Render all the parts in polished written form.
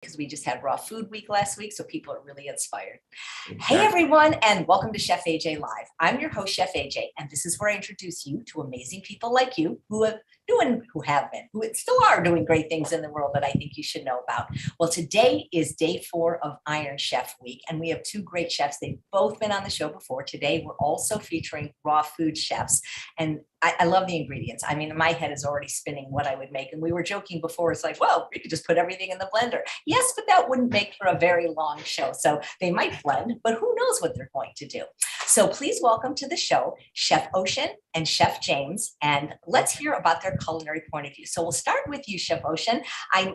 because we just had Raw Food Week last week, so people are really inspired. Exactly. Hey everyone, and welcome to Chef AJ Live. I'm your host, Chef AJ, and this is where I introduce you to amazing people like you who still are doing great things in the world that I think you should know about. Well, today is day 4 of Iron Chef Week, and we have 2 great chefs. They've both been on the show before. Today, we're also featuring raw food chefs, and I love the ingredients. I mean, my head is already spinning what I would make. And we were joking before, it's like, well, we could just put everything in the blender. Yes, but that wouldn't make for a very long show. So they might blend, but who knows what they're going to do. So please welcome to the show, Chef Ocean and Chef James, and let's hear about their culinary point of view. So we'll start with you, Chef Ocean.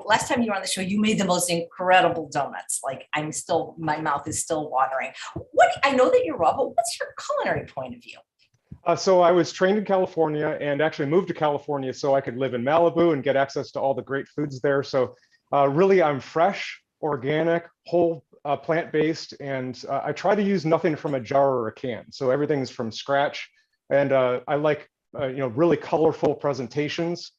Last time you were on the show, you made the most incredible donuts. Like my mouth is still watering. I know that you're raw, but what's your culinary point of view? So I was trained in California and actually moved to California so I could live in Malibu and get access to all the great foods there. So really, I'm fresh, organic, whole, plant-based, and I try to use nothing from a jar or a can. So everything's from scratch, and I like really colorful presentations.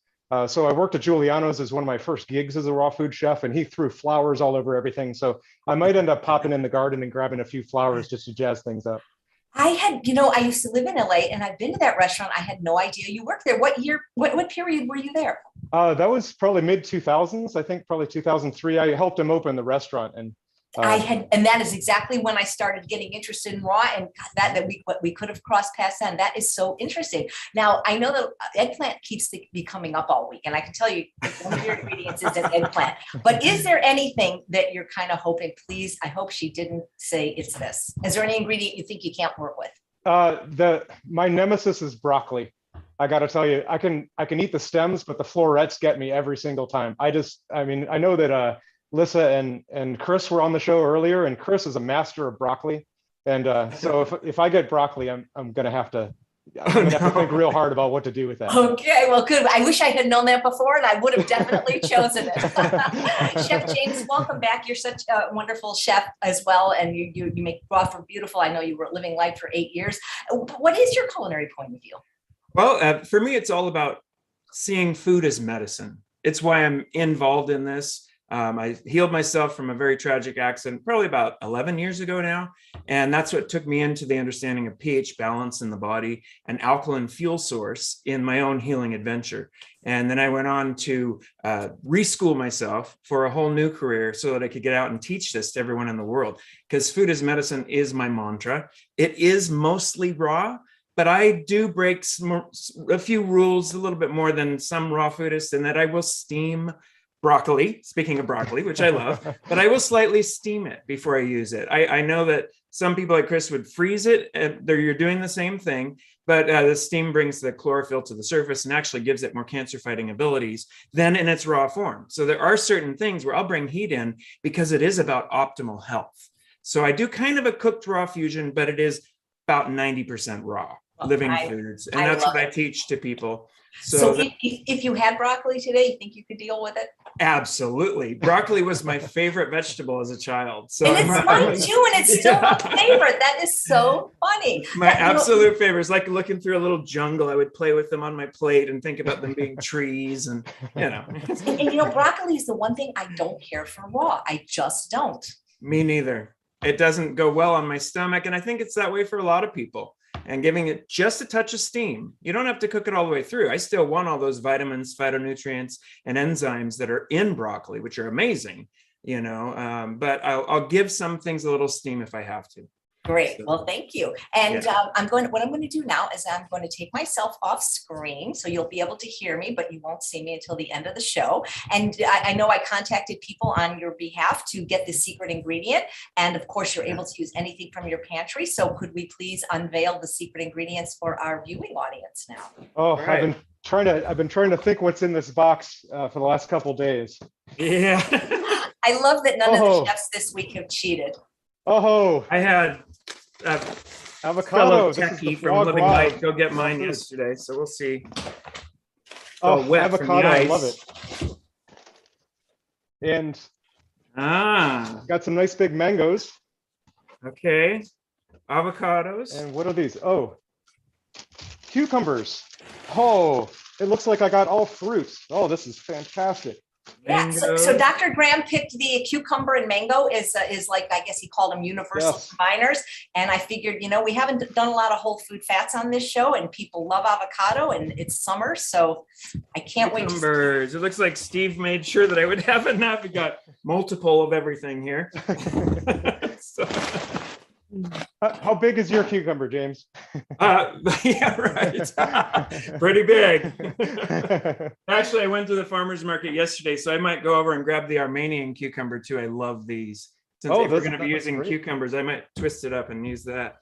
So I worked at Giuliano's as one of my first gigs as a raw food chef, and he threw flowers all over everything. So I might end up popping in the garden and grabbing a few flowers just to jazz things up. I used to live in LA, and I've been to that restaurant. I had no idea you worked there. What year, what period were you there? That was probably mid 2000s. I think probably 2003. I helped him open the restaurant, and and that is exactly when I started getting interested in raw, and that we could have crossed paths then. That is so interesting. Now I know that eggplant keeps coming up all week, and I can tell you one of your ingredients is an eggplant. But is there anything that you're kind of hoping? Please, I hope she didn't say it's this. Is there any ingredient you think you can't work with? My nemesis is broccoli. I got to tell you, I can eat the stems, but the florets get me every single time. I know that Lissa and Chris were on the show earlier, and Chris is a master of broccoli. And so if I get broccoli, I'm gonna have to think real hard about what to do with that. Okay, well, good. I wish I had known that before, and I would have definitely chosen it. Chef James, welcome back. You're such a wonderful chef as well, and you make raw food beautiful. I know you were at Living Light for 8 years. What is your culinary point of view? Well, for me, it's all about seeing food as medicine. It's why I'm involved in this. I healed myself from a very tragic accident probably about 11 years ago now. And that's what took me into the understanding of pH balance in the body and alkaline fuel source in my own healing adventure. And then I went on to reschool myself for a whole new career so that I could get out and teach this to everyone in the world. Because food as medicine is my mantra. It is mostly raw, but I do break a few rules a little bit more than some raw foodists in that I will steam broccoli, speaking of broccoli, which I love, but I will slightly steam it before I use it. I know that some people like Chris would freeze it, and you're doing the same thing, but the steam brings the chlorophyll to the surface and actually gives it more cancer-fighting abilities than in its raw form. So there are certain things where I'll bring heat in because it is about optimal health. So I do kind of a cooked raw fusion, but it is about 90% raw, living foods. And that's what I teach to people. So if you had broccoli today, you think you could deal with it? Absolutely. Broccoli was my favorite vegetable as a child. So and it's mine too, and it's still my favorite. That is so funny. My absolute favorite is like looking through a little jungle. I would play with them on my plate and think about them being trees, and And broccoli is the one thing I don't care for raw. I just don't. Me neither. It doesn't go well on my stomach, and I think it's that way for a lot of people. And giving it just a touch of steam. You don't have to cook it all the way through. I still want all those vitamins, phytonutrients, and enzymes that are in broccoli, which are amazing, but I'll give some things a little steam if I have to. Great. Well, thank you. And what I'm going to do now is I'm going to take myself off screen. So you'll be able to hear me, but you won't see me until the end of the show. And I know I contacted people on your behalf to get the secret ingredient. And of course, you're able to use anything from your pantry. So could we please unveil the secret ingredients for our viewing audience now? Oh, right. I've been trying to think what's in this box for the last couple of days. Yeah. I love that none of the chefs this week have cheated. Oh, I had avocado techie from Living Light go get mine yesterday, so we'll see. Avocado, I love it. And got some nice big mangoes. Okay, avocados. And what are these? Oh, cucumbers. Oh, it looks like I got all fruits. Oh, this is fantastic. Yeah, so Dr. Graham picked the cucumber and mango is like, I guess he called them universal combiners. And I figured, we haven't done a lot of whole food fats on this show, and people love avocado, and it's summer, so I can't wait. Cucumbers. It looks like Steve made sure that I would have enough. We got multiple of everything here. So. How big is your cucumber, James? Yeah, right. Pretty big. Actually, I went to the farmer's market yesterday, so I might go over and grab the Armenian cucumber too. I love these. Since if we're going to be using cucumbers, I might twist it up and use that.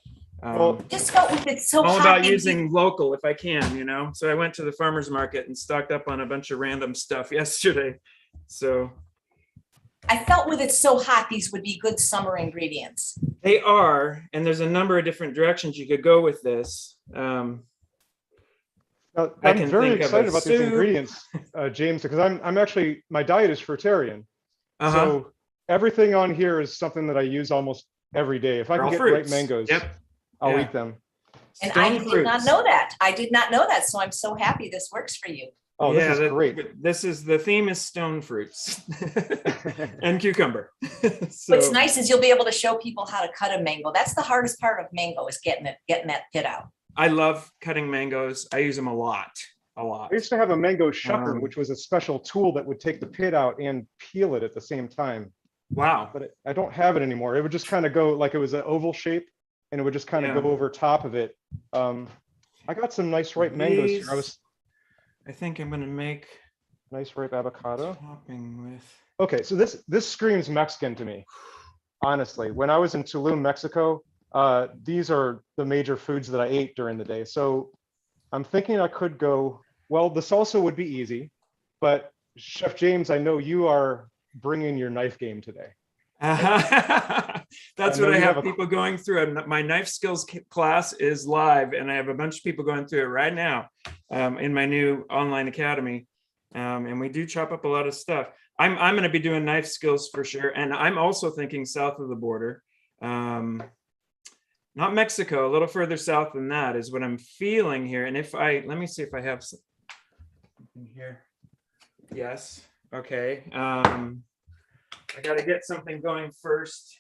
Just felt with it so all about using local if I can, So I went to the farmer's market and stocked up on a bunch of random stuff yesterday. So I felt with it so hot, these would be good summer ingredients. They are, and there's a number of different directions you could go with this. I'm very excited about these ingredients, James, because I'm actually, my diet is fruitarian. So everything on here is something that I use almost every day. If I can get ripe mangoes, I'll eat them. And I did not know that. I did not know that. So I'm so happy this works for you. Oh, this is great. The theme is stone fruits and cucumber. What's nice is you'll be able to show people how to cut a mango. That's the hardest part of mango, is getting that pit out. I love cutting mangoes. I use them a lot. I used to have a mango shucker, which was a special tool that would take the pit out and peel it at the same time. Wow. But I don't have it anymore. It would just kind of go like, it was an oval shape, and it would just kind of go over top of it. I got some nice ripe mangoes here. I think I'm going to make nice ripe avocado. Topping with. Okay, so this screams Mexican to me, honestly. When I was in Tulum, Mexico, these are the major foods that I ate during the day. So I'm thinking I could go, well, the salsa would be easy, but Chef James, I know you are bringing your knife game today. That's what I have people going through. My knife skills class is live, and I have a bunch of people going through it right now in my new online academy. And we do chop up a lot of stuff. I'm going to be doing knife skills for sure. And I'm also thinking south of the border, not Mexico, a little further south than that is what I'm feeling here. And let me see if I have something here. Yes. Okay. I got to get something going first.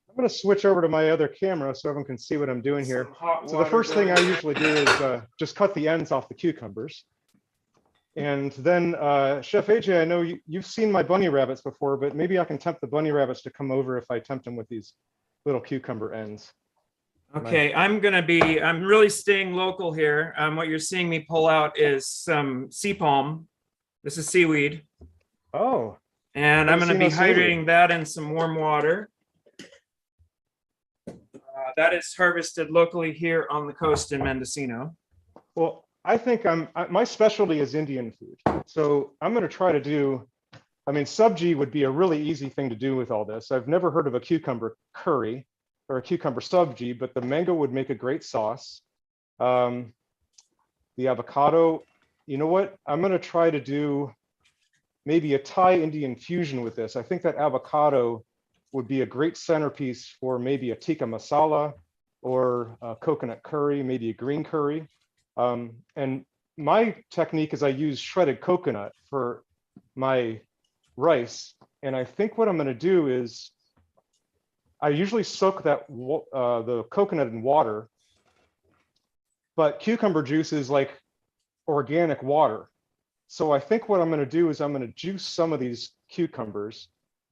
I'm going to switch over to my other camera so everyone can see what I'm doing here. So the first thing I usually do is just cut the ends off the cucumbers. And then Chef AJ, I know you've seen my bunny rabbits before, but maybe I can tempt the bunny rabbits to come over if I tempt them with these little cucumber ends. Okay, I'm really staying local here. What you're seeing me pull out is some sea palm. This is seaweed. Oh. And I'm going to be hydrating that in some warm water. That is harvested locally here on the coast in Mendocino. Well, I think my specialty is Indian food. So I'm going to try to do, sabji would be a really easy thing to do with all this. I've never heard of a cucumber curry or a cucumber sabji, but the mango would make a great sauce. The avocado, you know what? I'm going to try to do maybe a Thai Indian fusion with this. I think that avocado would be a great centerpiece for maybe a tikka masala or a coconut curry, maybe a green curry. And my technique is I use shredded coconut for my rice. And I think what I'm going to do is I usually soak the coconut in water, but cucumber juice is like organic water. So I think what I'm going to do is I'm going to juice some of these cucumbers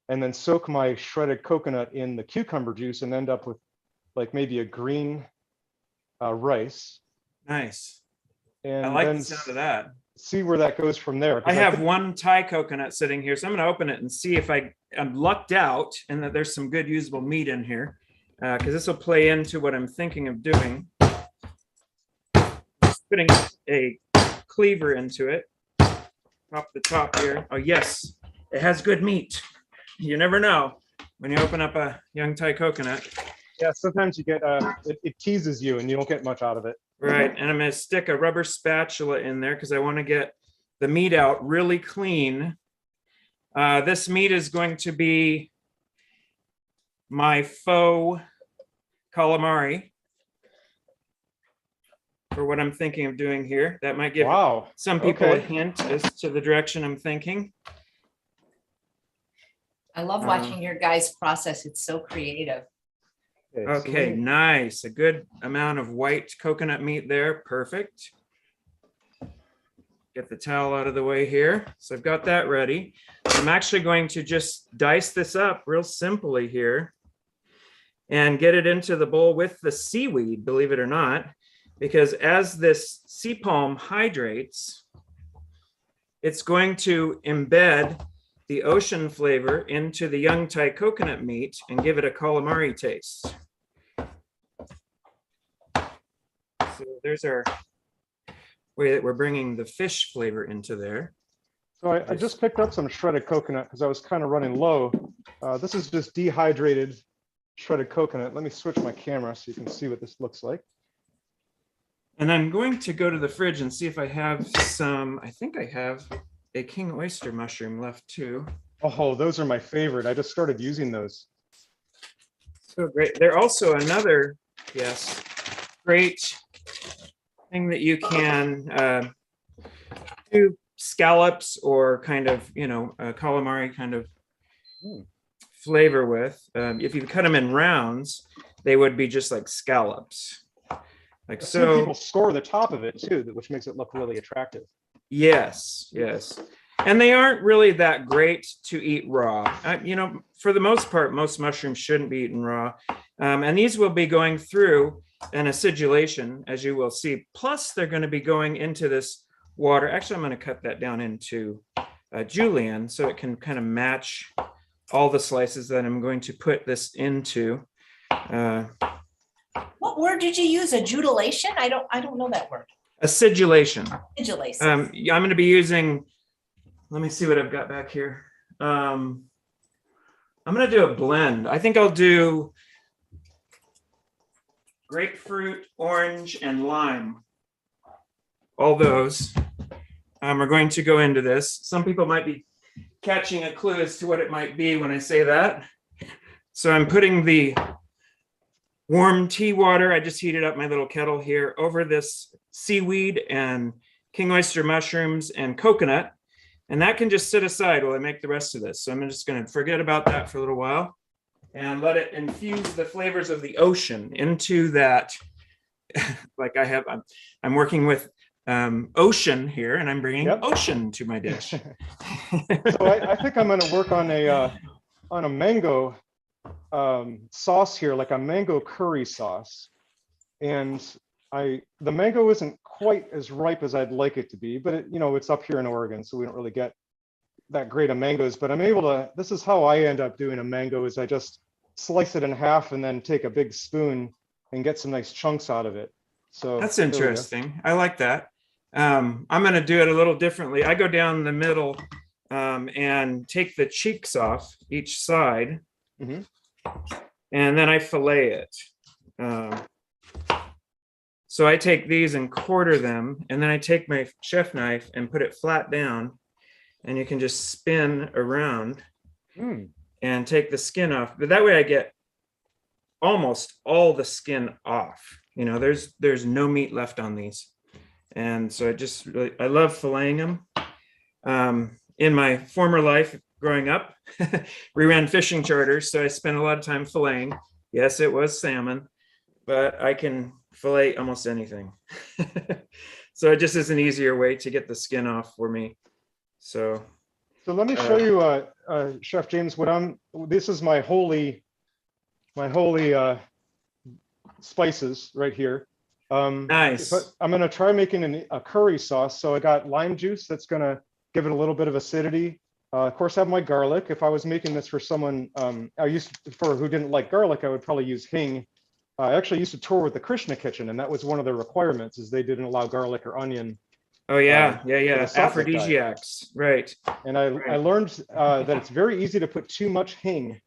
and then soak my shredded coconut in the cucumber juice and end up with like maybe a green rice. Nice. And I like the sound of that. See where that goes from there. I have one Thai coconut sitting here, so I'm going to open it and see if I'm lucked out and that there's some good usable meat in here, because this will play into what I'm thinking of doing. Just putting a cleaver into it. Pop the top here. Oh, yes, it has good meat. You never know when you open up a young Thai coconut. Yeah, sometimes you get, it teases you and you don't get much out of it. Right, and I'm going to stick a rubber spatula in there because I want to get the meat out really clean. This meat is going to be my faux calamari for what I'm thinking of doing here. That might give some people a hint as to the direction I'm thinking. I love watching your guys' process. It's so creative. Okay, nice. A good amount of white coconut meat there. Perfect. Get the towel out of the way here. So I've got that ready. I'm actually going to just dice this up real simply here and get it into the bowl with the seaweed, believe it or not, because as this sea palm hydrates, it's going to embed the ocean flavor into the young Thai coconut meat and give it a calamari taste. So there's our way that we're bringing the fish flavor into there. So I just picked up some shredded coconut because I was kind of running low. This is just dehydrated shredded coconut. Let me switch my camera so you can see what this looks like. And I'm going to go to the fridge and see if I have some, I think I have a king oyster mushroom left too. Oh, those are my favorite. I just started using those. So great. They're also another, yes, great thing that you can do scallops or kind of, calamari kind of flavor with. If you cut them in rounds, they would be just like scallops. Like so. People score the top of it too, which makes it look really attractive. Yes, yes. And they aren't really that great to eat raw. For the most part, most mushrooms shouldn't be eaten raw. And these will be going through an acidulation, as you will see. Plus, they're going to be going into this water. Actually, I'm going to cut that down into julienne so it can kind of match all the slices that I'm going to put this into. What word did you use? Adulation? I don't know that word. Acidulation. Acidulation. I'm going to be using, let me see what I've got back here. I'm going to do a blend. I think I'll do grapefruit, orange, and lime. All those. We're going to go into this. Some people might be catching a clue as to what it might be when I say that. So I'm putting the warm tea water, I just heated up my little kettle here, over this seaweed and king oyster mushrooms and coconut. And that can just sit aside while I make the rest of this. So I'm just going to forget about that for a little while and let it infuse the flavors of the ocean into that. Like I'm working with ocean here, and I'm bringing ocean to my dish. So I think I'm going to work on a mango sauce here, like a mango curry sauce. And the mango isn't quite as ripe as I'd like it to be, but it's up here in Oregon, so we don't really get that great of mangoes. But I'm able to, this is how I end up doing a mango, is I just slice it in half and then take a big spoon and get some nice chunks out of it. So that's interesting. I like that. I'm going to do it a little differently. I go down the middle and take the cheeks off each side. Mm-hmm. And then I fillet it. So I take these and quarter them, and then I take my chef knife and put it flat down, and you can just spin around and take the skin off. But that way I get almost all the skin off. There's no meat left on these. And so I love filleting them. In my former life, growing up, we ran fishing charters, so I spent a lot of time filleting. Yes, it was salmon, but I can fillet almost anything. So it just is an easier way to get the skin off for me. So let me show you, Chef James, this is my holy spices right here. Nice. I'm going to try making a curry sauce. So I got lime juice that's going to give it a little bit of acidity. Of course, I have my garlic. If I was making this for someone who didn't like garlic, I would probably use hing. I actually used to tour with the Krishna kitchen, and that was one of the requirements, is they didn't allow garlic or onion. Oh yeah, aphrodisiacs, right? And I learned that it's very easy to put too much hing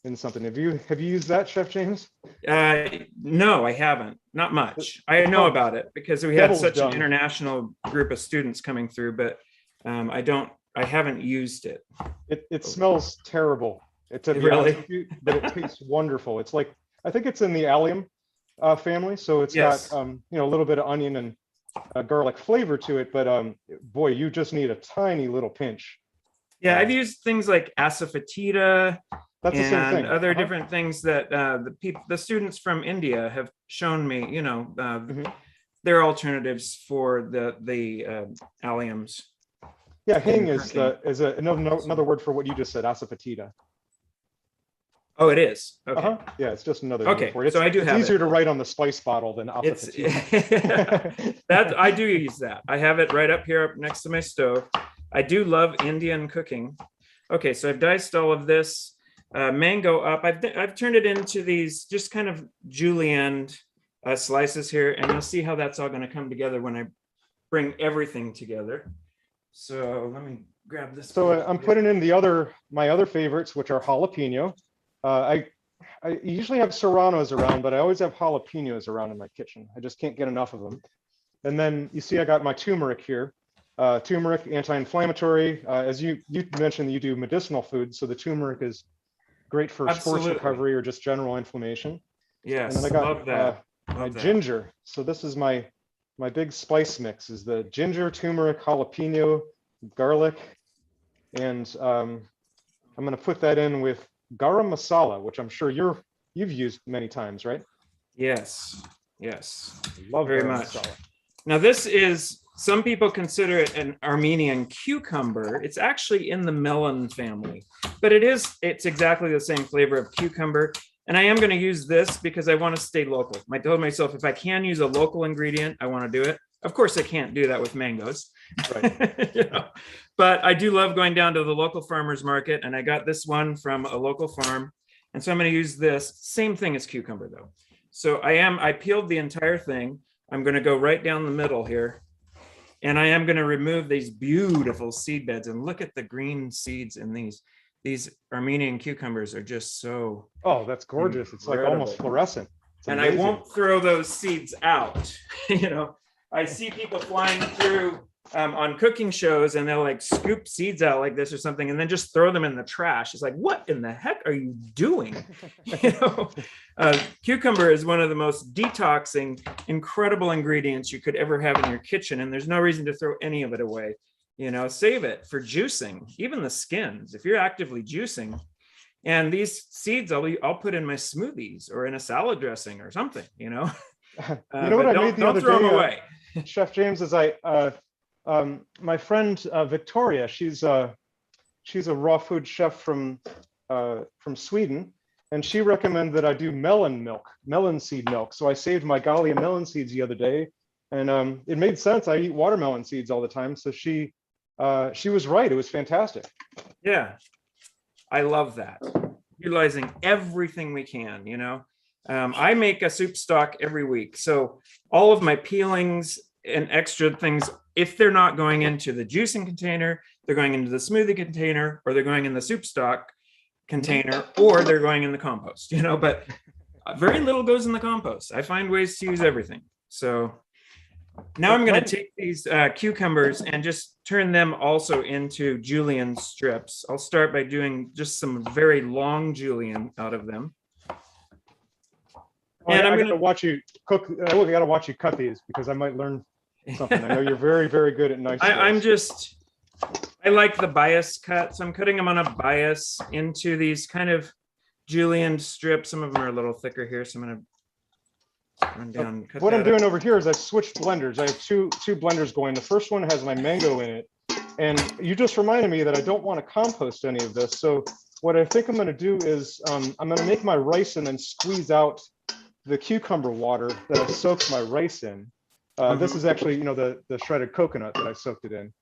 in something. Have you used that, Chef James? No, I haven't. Not much. I know about it because we had such an international group of students coming through, but I haven't used it. It smells terrible. Really? But it tastes wonderful. It's like, I think it's in the allium family, so it's got a little bit of onion and garlic flavor to it. But boy, you just need a tiny little pinch. Yeah, I've used things like asafoetida That's the same and thing. other different things that the students from India have shown me, you know, their alternatives for the alliums. Yeah, hing is another word for what you just said, asafoetida. Oh, it is. Okay. Yeah, it's just another Okay, name for it. so I do it's have easier it. to write on the spice bottle than It's asafoetida. that I do use that. I have it right up here up next to my stove. I do love Indian cooking. Okay, so I've diced all of this mango up. I've turned it into these just kind of julienne slices here, and you'll see how that's all going to come together when I bring everything together. So let me grab this. So I'm putting in my other favorites, which are jalapeno. I usually have serranos around, but I always have jalapenos around in my kitchen. I just can't get enough of them. And then you see I got my turmeric here. Turmeric, anti-inflammatory. As you mentioned, you do medicinal foods, so the turmeric is great for sports recovery or just general inflammation. Yes, and then I got love that. my ginger. So this is my big spice mix is the ginger, turmeric, jalapeno, garlic, and I'm going to put that in with garam masala, which I'm sure you've used many times, right? Yes, yes. Love very garam much. masala. Now this is, some people consider it an Armenian cucumber. It's actually in the melon family, but it's exactly the same flavor of cucumber. And I am going to use this because I want to stay local. I told myself if I can use a local ingredient, I want to do it. Of course, I can't do that with mangoes. Right. You know? But I do love going down to the local farmer's market, and I got this one from a local farm. And so I'm going to use this. Same thing as cucumber, though. So I peeled the entire thing. I'm going to go right down the middle here. And I am going to remove these beautiful seed beds. And look at the green seeds in these. These Armenian cucumbers are just so... Oh, that's gorgeous. Incredible. It's like almost fluorescent. And I won't throw those seeds out. You know, I see people flying through on cooking shows and they'll like scoop seeds out like this or something and then just throw them in the trash. It's like, what in the heck are you doing? You know, cucumber is one of the most detoxing, incredible ingredients you could ever have in your kitchen. And there's no reason to throw any of it away. You know, save it for juicing, even the skins, if you're actively juicing. And these seeds I'll put in my smoothies or in a salad dressing or something, you know. You know what I made the other day, throw them away. Chef James, is my friend Victoria, she's a raw food chef from Sweden, and she recommended that I do melon seed milk. So I saved my Gallia melon seeds the other day, and it made sense. I eat watermelon seeds all the time, so she was right. It was fantastic. Yeah, I love that. Utilizing everything we can, you know. I make a soup stock every week. So all of my peelings and extra things, if they're not going into the juicing container, they're going into the smoothie container, or they're going in the soup stock container, or they're going in the compost, you know, but very little goes in the compost. I find ways to use everything. So now I'm going to take these cucumbers and just turn them also into julienne strips. I'll start by doing just some very long julienne out of them. And I'm going to watch you cook. I got to watch you cut these because I might learn something. I know you're very, very good at nice. I like the bias cut. So I'm cutting them on a bias into these kind of julienne strips. Some of them are a little thicker here. So I'm going to run down. What I'm doing over here is I've switched blenders. I have two blenders going. The first one has my mango in it. And you just reminded me that I don't want to compost any of this. So what I think I'm going to do is I'm going to make my rice and then squeeze out the cucumber water that I soaked my rice in. This is actually, you know, the shredded coconut that I soaked it in.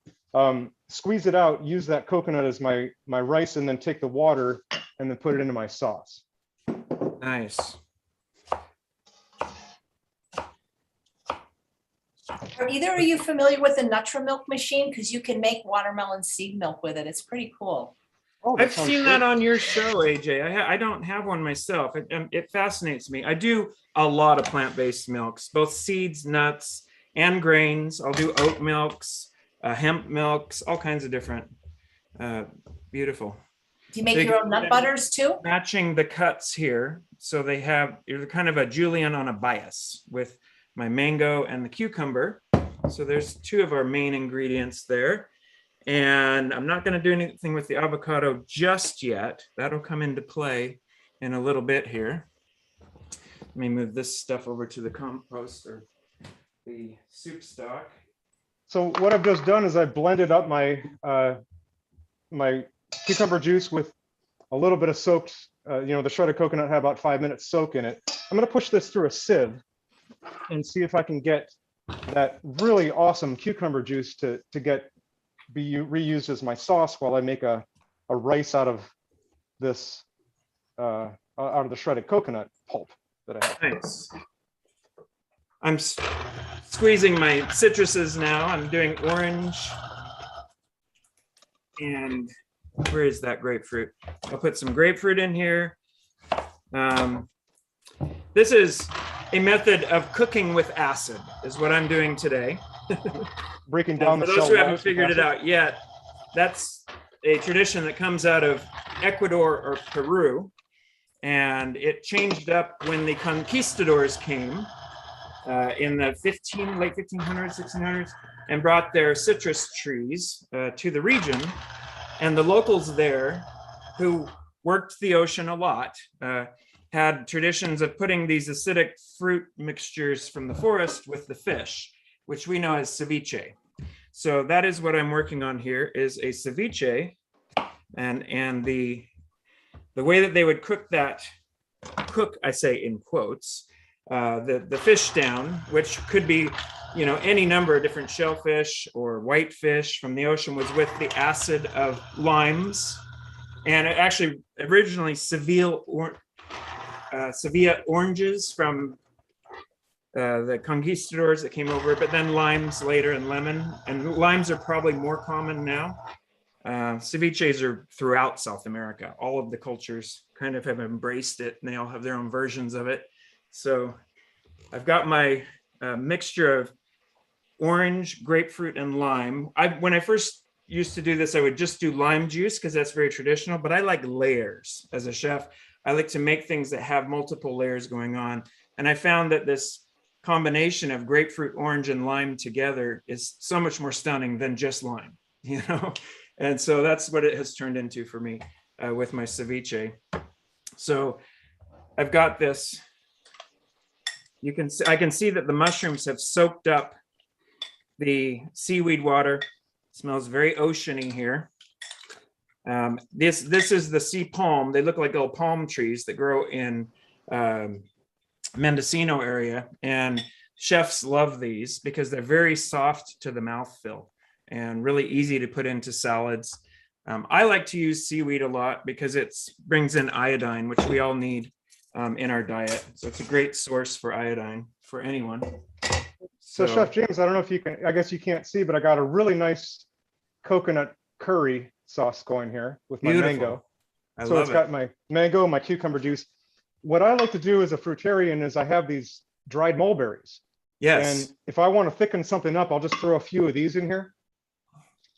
Squeeze it out, use that coconut as my rice, and then take the water and then put it into my sauce. Nice. Are either of you familiar with the Nutrimilk machine? Because you can make watermelon seed milk with it. It's pretty cool. Oh, I've seen that on your show, AJ. I don't have one myself. It fascinates me. I do a lot of plant-based milks, both seeds, nuts, and grains. I'll do oat milks, hemp milks, all kinds of different. Beautiful. Do you make your own nut butters too? Matching the cuts here. So you're kind of a julienne on a bias with my mango and the cucumber. So there's two of our main ingredients there. And I'm not going to do anything with the avocado just yet. That'll come into play in a little bit here. Let me move this stuff over to the compost or the soup stock. So what I've just done is I blended up my my cucumber juice with a little bit of soaked, the shredded coconut had about 5 minutes soak in it. I'm going to push this through a sieve and see if I can get that really awesome cucumber juice to be reused as my sauce while I make a rice out of this, out of the shredded coconut pulp that I have. Nice. I'm squeezing my citruses now. I'm doing orange. And where is that grapefruit? I'll put some grapefruit in here. This is a method of cooking with acid, is what I'm doing today. Breaking down the for those who haven't figured it out yet, that's a tradition that comes out of Ecuador or Peru. And it changed up when the conquistadors came in the late 1500s, 1600s, and brought their citrus trees to the region. And the locals there, who worked the ocean a lot, had traditions of putting these acidic fruit mixtures from the forest with the fish, which we know as ceviche. So that is what I'm working on here, is a ceviche. And the way that they would cook that, I say in quotes, the fish down, which could be, any number of different shellfish or whitefish from the ocean, was with the acid of limes. And it actually originally Sevilla oranges from the conquistadors that came over, but then limes later and lemon. And limes are probably more common now. Ceviches are throughout South America. All of the cultures kind of have embraced it, and they all have their own versions of it. So I've got my mixture of orange, grapefruit, and lime. When I first used to do this, I would just do lime juice because that's very traditional, but I like layers. As a chef, I like to make things that have multiple layers going on. And I found that this combination of grapefruit, orange, and lime together is so much more stunning than just lime, And so that's what it has turned into for me with my ceviche. So I've got this. I can see that the mushrooms have soaked up the seaweed water. It smells very oceany here. This is the sea palm. They look like little palm trees that grow in Mendocino area, and chefs love these because they're very soft to the mouthfeel and really easy to put into salads. I like to use seaweed a lot because it brings in iodine, which we all need in our diet. So it's a great source for iodine for anyone. So Chef James, I don't know if you can, I guess you can't see, but I got a really nice coconut curry sauce going here with my mango. So it's got my mango, my cucumber juice. What I like to do as a fruitarian is I have these dried mulberries. Yes. And if I want to thicken something up, I'll just throw a few of these in here.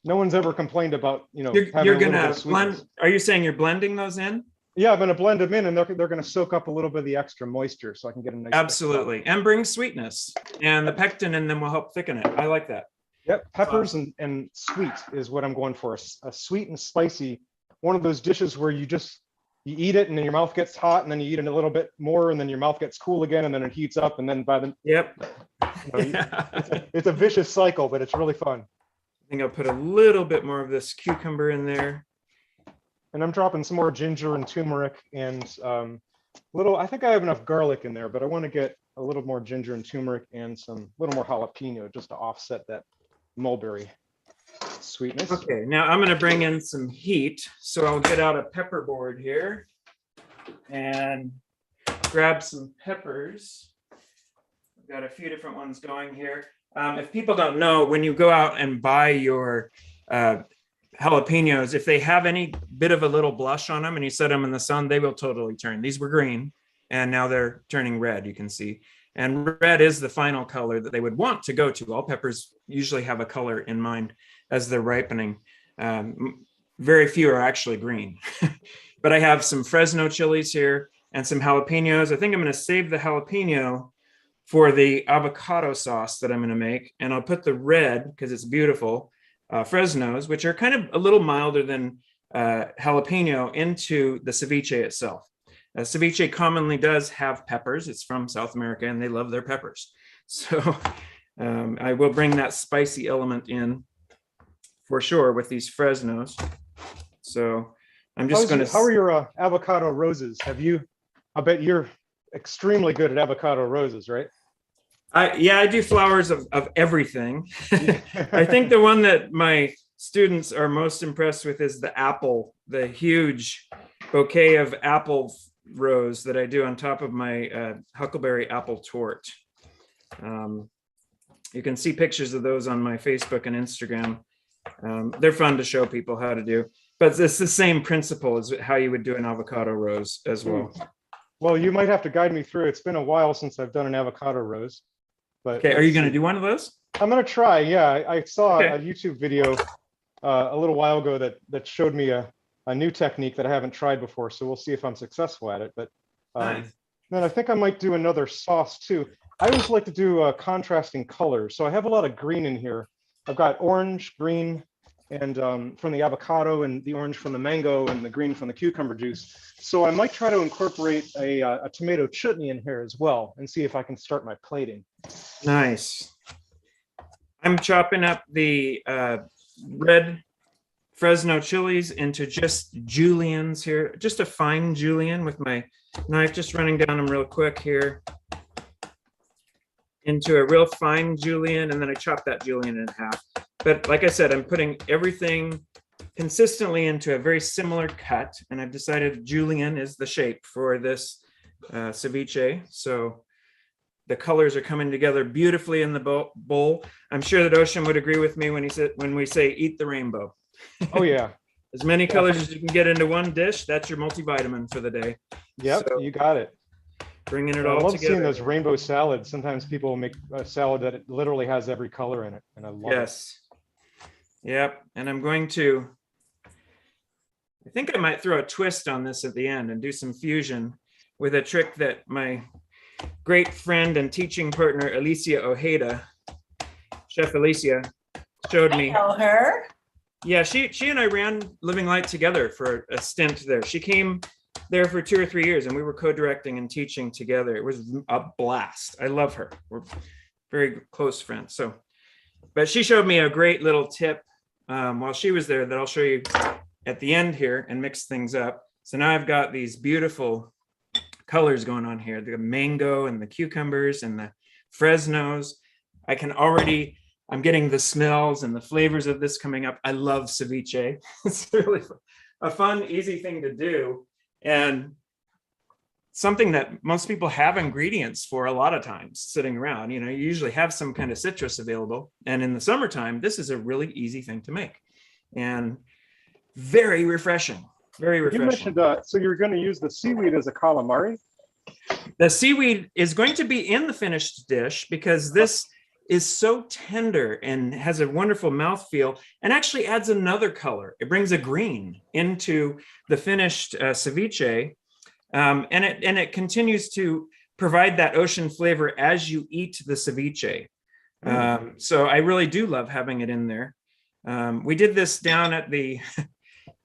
No one's ever complained about, you're gonna blend. Are you saying you're blending those in? Yeah, I'm going to blend them in, and they're going to soak up a little bit of the extra moisture, so I can get a nice. Absolutely, and bring sweetness, and the pectin in them will help thicken it. I like that. Yep, peppers and sweet is what I'm going for. A sweet and spicy, one of those dishes where you eat it, and then your mouth gets hot, and then you eat it a little bit more, and then your mouth gets cool again, and then it heats up, and then by the it's a vicious cycle, but it's really fun. I think I'll put a little bit more of this cucumber in there. And I'm dropping some more ginger and turmeric and I think I have enough garlic in there, but I want to get a little more ginger and turmeric and some little more jalapeno just to offset that mulberry sweetness. Okay, now I'm going to bring in some heat. So I'll get out a pepper board here and grab some peppers. I've got a few different ones going here. If people don't know, when you go out and buy your jalapenos, if they have any bit of a little blush on them and you set them in the sun, they will totally turn. These were green and now they're turning red, you can see. And red is the final color that they would want to go to. All peppers usually have a color in mind as they're ripening. Very few are actually green. But I have some Fresno chilies here and some jalapenos. I think I'm going to save the jalapeno for the avocado sauce that I'm going to make. And I'll put the red, because it's beautiful, Fresnos, which are kind of a little milder than jalapeno, into the ceviche itself. Ceviche commonly does have peppers. It's from South America, and they love their peppers. So I will bring that spicy element in for sure with these Fresnos. So I'm just going to. How are your avocado roses? I bet you're extremely good at avocado roses, right? I do flowers of everything. I think the one that my students are most impressed with is the apple, the huge bouquet of apple rose that I do on top of my huckleberry apple tort. You can see pictures of those on my Facebook and Instagram. They're fun to show people how to do, but it's the same principle as how you would do an avocado rose as well. Well, you might have to guide me through. It's been a while since I've done an avocado rose. But okay, are you going to do one of those? I'm going to try. Yeah, I saw a YouTube video a little while ago that showed me a new technique that I haven't tried before. So we'll see if I'm successful at it. But Nice. then I think I might do another sauce too. I always like to do contrasting colors. So I have a lot of green in here. I've got orange, green, and from the avocado, and the orange from the mango, and the green from the cucumber juice. So I might try to incorporate a tomato chutney in here as well, and see if I can start my plating. Nice. I'm chopping up the red Fresno chilies into just juliennes here, just a fine julienne with my knife, just running down them real quick here into a real fine julienne, and then I chop that julienne in half. But like I said, I'm putting everything consistently into a very similar cut, and I've decided julienne is the shape for this ceviche. So the colors are coming together beautifully in the bowl. I'm sure that Ocean would agree with me when we say eat the rainbow. Oh yeah. As many colors as you can get into one dish, that's your multivitamin for the day. Yep, so, you got it. Bringing it all together. I love seeing those rainbow salads. Sometimes people make a salad that it literally has every color in it, and I love it. Yep, and I'm going to, I think I might throw a twist on this at the end and do some fusion with a trick that my great friend and teaching partner, Alicia Ojeda, Chef Alicia, showed me. I know her. Yeah, she and I ran Living Light together for a stint there. She came there for 2 or 3 years, and we were co-directing and teaching together. It was a blast. I love her. We're very close friends. So, but she showed me a great little tip while she was there that I'll show you at the end here and mix things up. So now I've got these beautiful colors going on here, the mango and the cucumbers and the Fresnos. I'm getting the smells and the flavors of this coming up. I love ceviche. It's really a fun, easy thing to do, and something that most people have ingredients for a lot of times sitting around. You usually have some kind of citrus available. And in the summertime, this is a really easy thing to make and very refreshing. Very refreshing. You mentioned, so you're going to use the seaweed as a calamari? The seaweed is going to be in the finished dish because this is so tender and has a wonderful mouthfeel, and actually adds another color. It brings a green into the finished ceviche, and it continues to provide that ocean flavor as you eat the ceviche. So I really do love having it in there. We did this down at the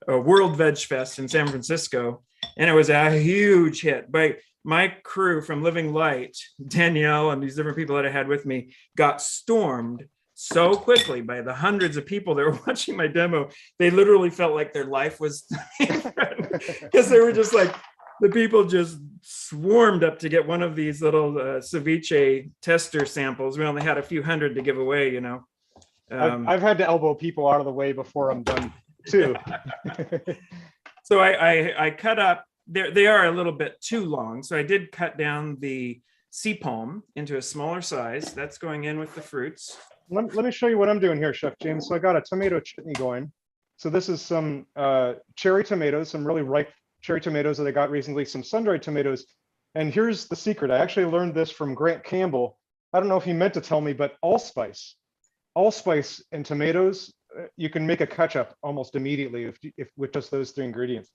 World Veg Fest in San Francisco, and it was a huge hit. But my crew from Living Light, Danielle and these different people that I had with me, got stormed so quickly by the hundreds of people that were watching my demo. They literally felt like their life was because they were just like, the people just swarmed up to get one of these little ceviche tester samples. We only had a few hundred to give away, I've had to elbow people out of the way before I'm done too. So I cut up. They are a little bit too long, so I did cut down the sea palm into a smaller size. That's going in with the fruits. Let me show you what I'm doing here, Chef James. So I got a tomato chutney going. So this is some cherry tomatoes, some really ripe cherry tomatoes that I got recently, some sun-dried tomatoes. And here's the secret. I actually learned this from Grant Campbell. I don't know if he meant to tell me, but allspice and tomatoes, you can make a ketchup almost immediately if with just those 3 ingredients.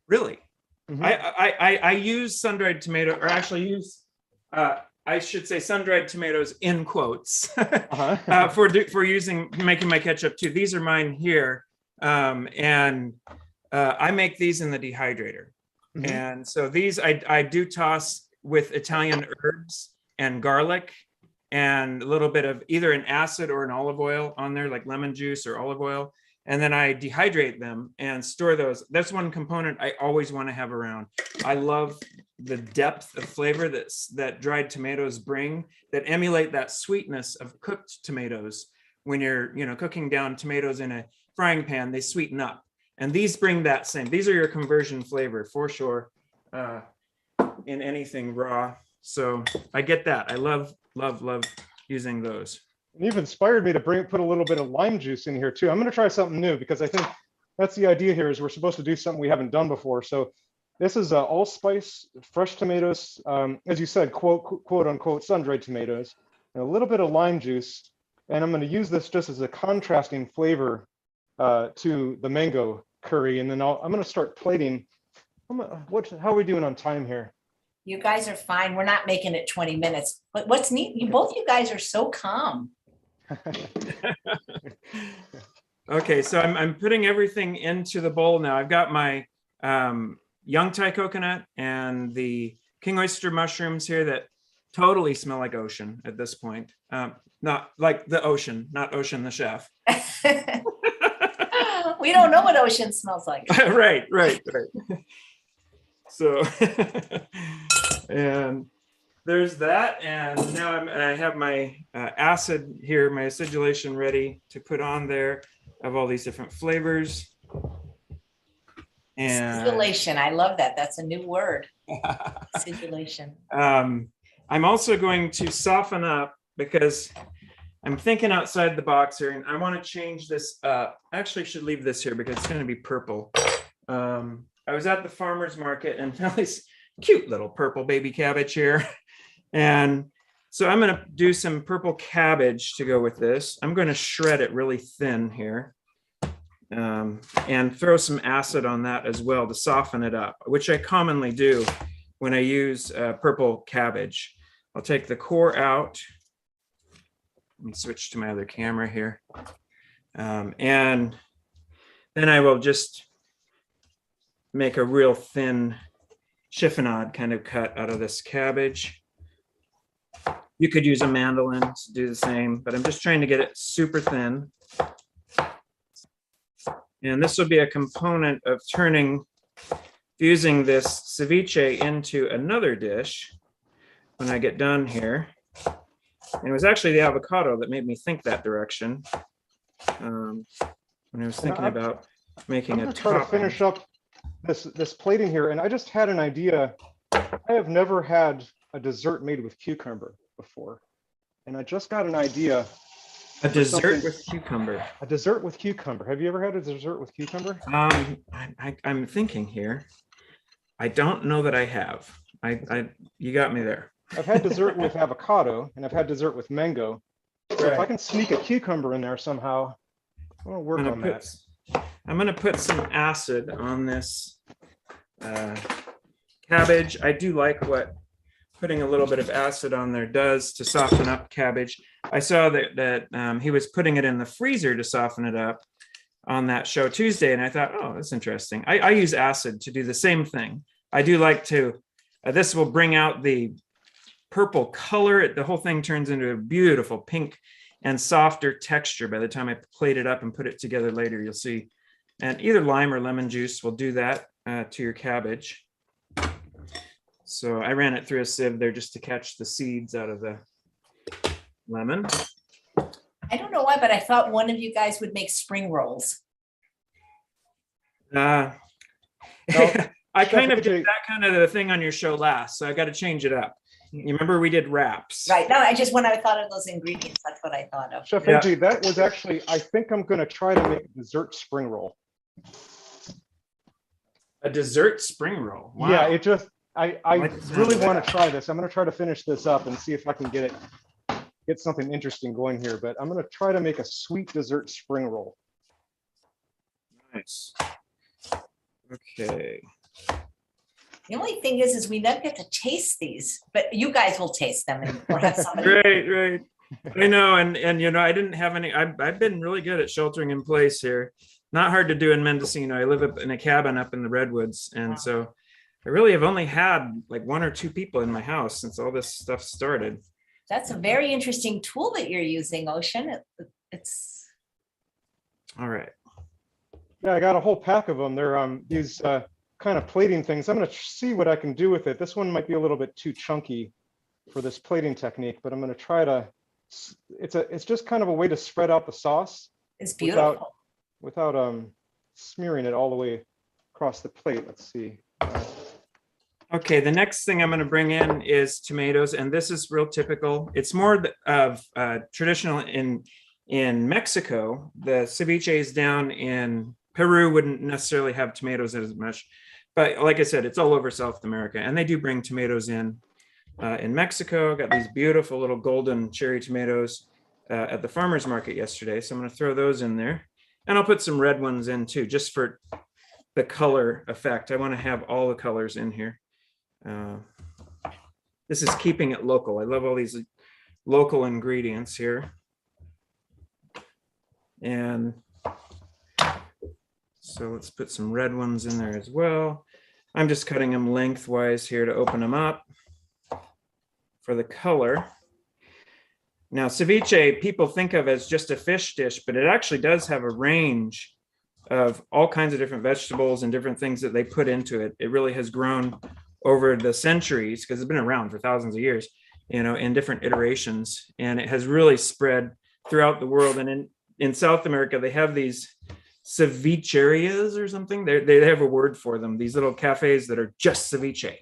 Really? Mm-hmm. I use sun-dried tomato, or actually use I should say sun-dried tomatoes in quotes Uh-huh. for making my ketchup too. These are mine here, and I make these in the dehydrator. Mhm. And so these I do toss with Italian herbs and garlic and a little bit of either an acid or an olive oil on there, like lemon juice or olive oil. And then I dehydrate them and store those. That's one component I always want to have around. I love the depth of flavor that dried tomatoes bring, that emulate that sweetness of cooked tomatoes. When you're, cooking down tomatoes in a frying pan, they sweeten up. And these bring that same. These are your conversion flavor for sure in anything raw. So I get that. I love using those. And you've inspired me to put a little bit of lime juice in here too. I'm going to try something new because I think that's the idea here, is we're supposed to do something we haven't done before. So this is allspice, fresh tomatoes, as you said, quote unquote, sun-dried tomatoes, and a little bit of lime juice. And I'm going to use this just as a contrasting flavor to the mango curry. And then I'm going to start plating. How are we doing on time here? You guys are fine. We're not making it 20 minutes. But what's neat, you guys are so calm. Okay, so I'm putting everything into the bowl now. I've got my young Thai coconut and the king oyster mushrooms here that totally smell like ocean at this point. Not like the ocean, not Ocean the chef. We don't know what ocean smells like. Right. So, and there's that. And now I have my acid here, my acidulation ready to put on there of all these different flavors. And Acidulation, I love that. That's a new word. Acidulation. I'm also going to soften up because I'm thinking outside the box here, and I want to change this up. I actually should leave this here because it's going to be purple. I was at the farmer's market and found this cute little purple baby cabbage here. And so I'm going to do some purple cabbage to go with this. I'm going to shred it really thin here and throw some acid on that as well to soften it up, which I commonly do when I use purple cabbage. I'll take the core out. Let me switch to my other camera here. And then I will just make a real thin chiffonade kind of cut out of this cabbage. You could use a mandolin to do the same, but I'm just trying to get it super thin. And this will be a component of fusing this ceviche into another dish when I get done here. And it was actually the avocado that made me think that direction when I was thinking about making a try to finish up this plating here. And I just had an idea. I have never had a dessert made with cucumber before. And I just got an idea. A dessert with cucumber. A dessert with cucumber. Have you ever had a dessert with cucumber? I'm thinking here. I don't know that I have. You got me there. I've had dessert with avocado and I've had dessert with mango. So Right. if I can sneak a cucumber in there somehow, I'm gonna work on that. I'm gonna put some acid on this cabbage. I do like what putting a little bit of acid on there does to soften up cabbage. I saw that he was putting it in the freezer to soften it up on that show Tuesday, and I thought, oh, that's interesting. I use acid to do the same thing. I do like to. This will bring out the purple color. The whole thing turns into a beautiful pink and softer texture by the time I plate it up and put it together later. You'll see. And either lime or lemon juice will do that to your cabbage. So I ran it through a sieve there just to catch the seeds out of the lemon. I don't know why, but I thought one of you guys would make spring rolls. I kind of did that kind of the thing on your show last, so I got to change it up. You remember we did wraps. Right. No, when I thought of those ingredients, that's what I thought of. Chef AJ, that was actually, I think I'm going to try to make a dessert spring roll. A dessert spring roll. Wow. Yeah, I really want to try this. I'm going to try to finish this up and see if I can get something interesting going here, but I'm going to try to make a sweet dessert spring roll. Nice. Okay. The only thing is we never get to taste these, but you guys will taste them and we'll have somebody. Right. I know, and you know, I didn't have any. I've been really good at sheltering in place here. Not hard to do in Mendocino. I live up in a cabin up in the redwoods, and so I really have only had like 1 or 2 people in my house since all this stuff started. That's a very interesting tool that you're using, Ocean. It's all right. Yeah, I got a whole pack of them. They're these kind of plating things. I'm going to see what I can do with it. This one might be a little bit too chunky for this plating technique, but I'm going to try to. It's just kind of a way to spread out the sauce. It's beautiful. Without smearing it all the way across the plate. Let's see. Okay, the next thing I'm going to bring in is tomatoes, and this is real typical. It's more of traditional in Mexico. The ceviches down in Peru wouldn't necessarily have tomatoes as much, but like I said, it's all over South America, and they do bring tomatoes in Mexico. Got these beautiful little golden cherry tomatoes at the farmer's market yesterday, so I'm going to throw those in there, and I'll put some red ones in too, just for the color effect. I want to have all the colors in here. This is keeping it local. I love all these local ingredients here. And so let's put some red ones in there as well. I'm just cutting them lengthwise here to open them up for the color. Now, ceviche, people think of as just a fish dish, but it actually does have a range of all kinds of different vegetables and different things that they put into it. It really has grown over the centuries because it's been around for thousands of years, you know, in different iterations. And it has really spread throughout the world. And in South America, they have these cevicherias or something. They have a word for them. These little cafes that are just ceviche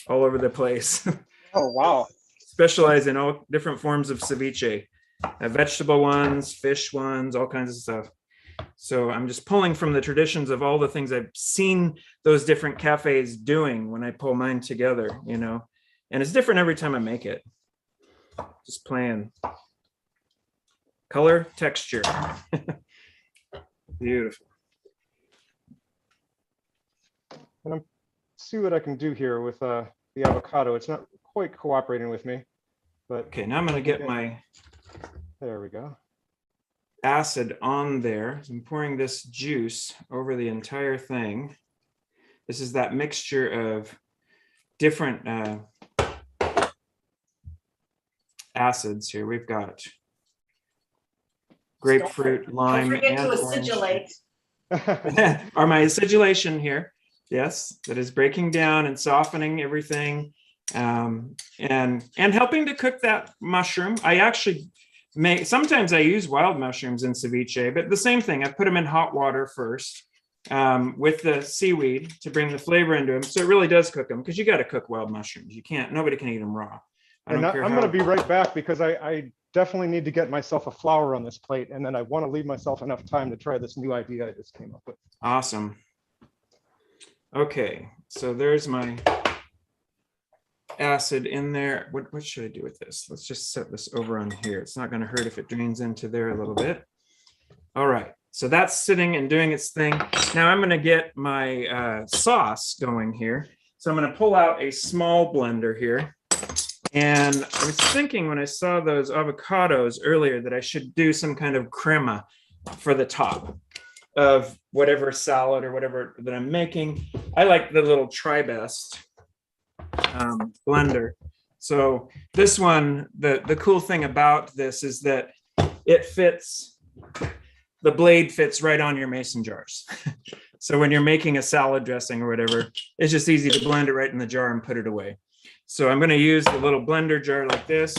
all over the place. Oh, wow. Specialize in all different forms of ceviche, vegetable ones, fish ones, all kinds of stuff. So I'm just pulling from the traditions of all the things I've seen those different cafes doing when I pull mine together, you know, and it's different every time I make it. Just playing. Color, texture. Beautiful. And I'm see what I can do here with the avocado. It's not quite cooperating with me, but okay, now I'm going to get my there we go. Acid on there. So I'm pouring this juice over the entire thing. This is that mixture of different acids here. We've got grapefruit, lime, don't forget and to acidulate. Are my acidulation here? Yes, that is breaking down and softening everything, and helping to cook that mushroom. I actually sometimes I use wild mushrooms in ceviche, but the same thing. I put them in hot water first with the seaweed to bring the flavor into them. So it really does cook them, because you got to cook wild mushrooms. You can't. Nobody can eat them raw. I'm going to be right back, because I definitely need to get myself a flower on this plate, and then I want to leave myself enough time to try this new idea I just came up with. Awesome. Okay, so there's my acid in there. What should I do with this? Let's just set this over on here. It's not going to hurt if it drains into there a little bit. All right, so that's sitting and doing its thing. Now I'm going to get my sauce going here. So I'm going to pull out a small blender here. And I was thinking when I saw those avocados earlier that I should do some kind of crema for the top of whatever salad or whatever that I'm making. I like the little Tri-Best blender. So this one, the cool thing about this is that it fits, the blade fits right on your mason jars. So when you're making a salad dressing or whatever, it's just easy to blend it right in the jar and put it away. So I'm going to use the little blender jar like this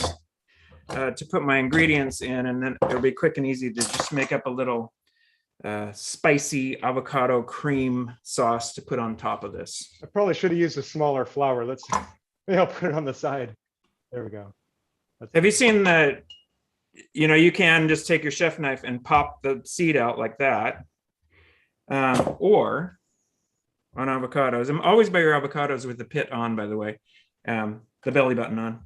to put my ingredients in, and then it'll be quick and easy to just make up a little spicy avocado cream sauce to put on top of this. I probably should have used a smaller flower. Maybe I'll put it on the side. There we go. Have you seen the, you can just take your chef knife and pop the seed out like that. Or on avocados. I'm always buy your avocados with the pit on, by the way. The belly button on.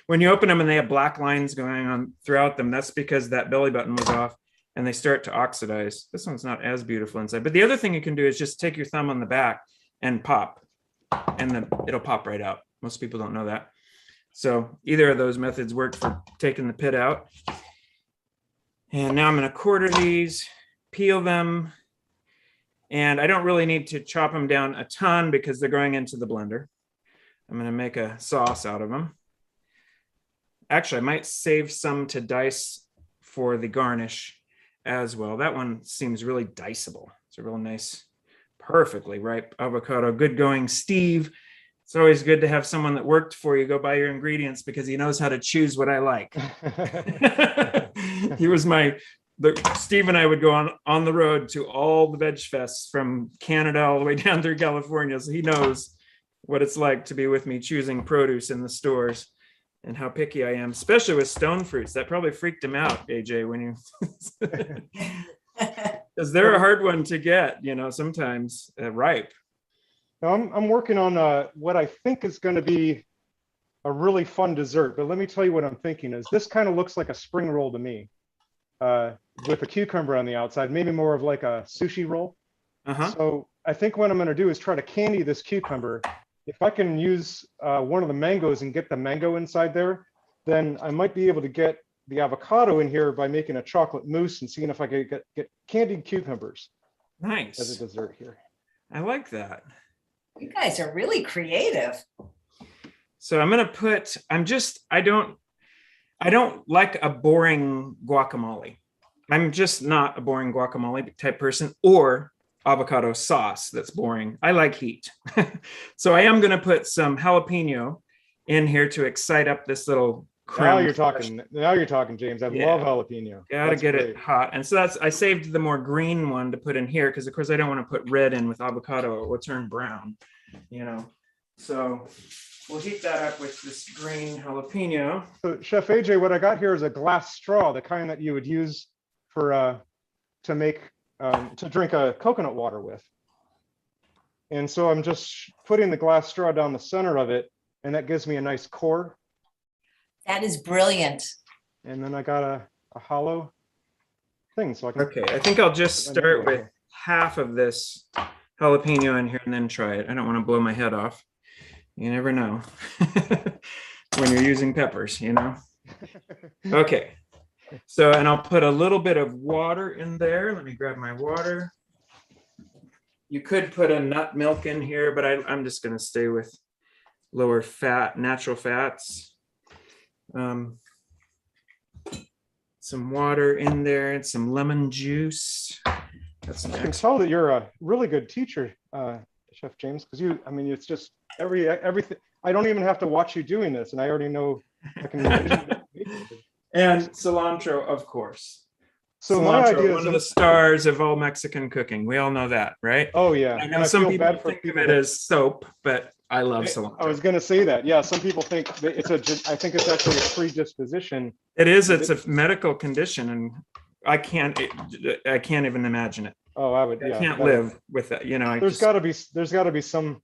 When you open them and they have black lines going on throughout them, that's because that belly button was off and they start to oxidize. This one's not as beautiful inside. But the other thing you can do is just take your thumb on the back and pop. and then it'll pop right out. Most people don't know that. So either of those methods work for taking the pit out. And now I'm going to quarter these, peel them. And I don't really need to chop them down a ton because they're going into the blender. I'm going to make a sauce out of them. Actually, I might save some to dice for the garnish as well. That one seems really diceable. It's a real nice, perfectly ripe avocado. Good going, Steve. It's always good to have someone that worked for you go buy your ingredients because he knows how to choose what I like. He was Steve and I would go on the road to all the veg fests from Canada all the way down through California. So he knows what it's like to be with me choosing produce in the stores and how picky I am, especially with stone fruits. That probably freaked him out, AJ, when you, because they're a hard one to get, sometimes ripe. I'm working on what I think is going to be a really fun dessert, but let me tell you what I'm thinking is this kind of looks like a spring roll to me, with a cucumber on the outside, maybe more of like a sushi roll. So I think what I'm going to do is try to candy this cucumber. If I can use one of the mangoes and get the mango inside there, then I might be able to get the avocado in here by making a chocolate mousse and seeing if I could get candied cucumbers. Nice. As a dessert here. I like that. You guys are really creative. So I'm going to put, I don't like a boring guacamole. I'm just not a boring guacamole type person, or avocado sauce that's boring. I like heat. So I am going to put some jalapeno in here to excite up this little creme. Now you're talking, James. I love jalapeno. Gotta get it hot. And so I saved the more green one to put in here because of course I don't want to put red in with avocado. It will turn brown, So we'll heat that up with this green jalapeno. So Chef AJ, what I got here is a glass straw, the kind that you would use for to drink a coconut water with. And so I'm just putting the glass straw down the center of it, and that gives me a nice core. That is brilliant. And then I got a hollow thing. So I can. Okay, I think I'll just start with half of this jalapeno in here and then try it. I don't want to blow my head off. You never know when you're using peppers, Okay. So, and I'll put a little bit of water in there. Let me grab my water. You could put a nut milk in here, but I'm just going to stay with lower fat, natural fats. Some water in there and some lemon juice. That's next. I can tell that you're a really good teacher, Chef James, because it's just everything. I don't even have to watch you doing this, and I already know I can. And cilantro, of course. So cilantro, my idea is one of the stars of all Mexican cooking. We all know that, right? Oh yeah. I know some people think of it as soap, but I love cilantro. I was going to say that. Yeah, some people think that I think it's actually a predisposition. It is. It's a medical condition, and I can't even imagine it. Oh, I can't live with that. There's got to be some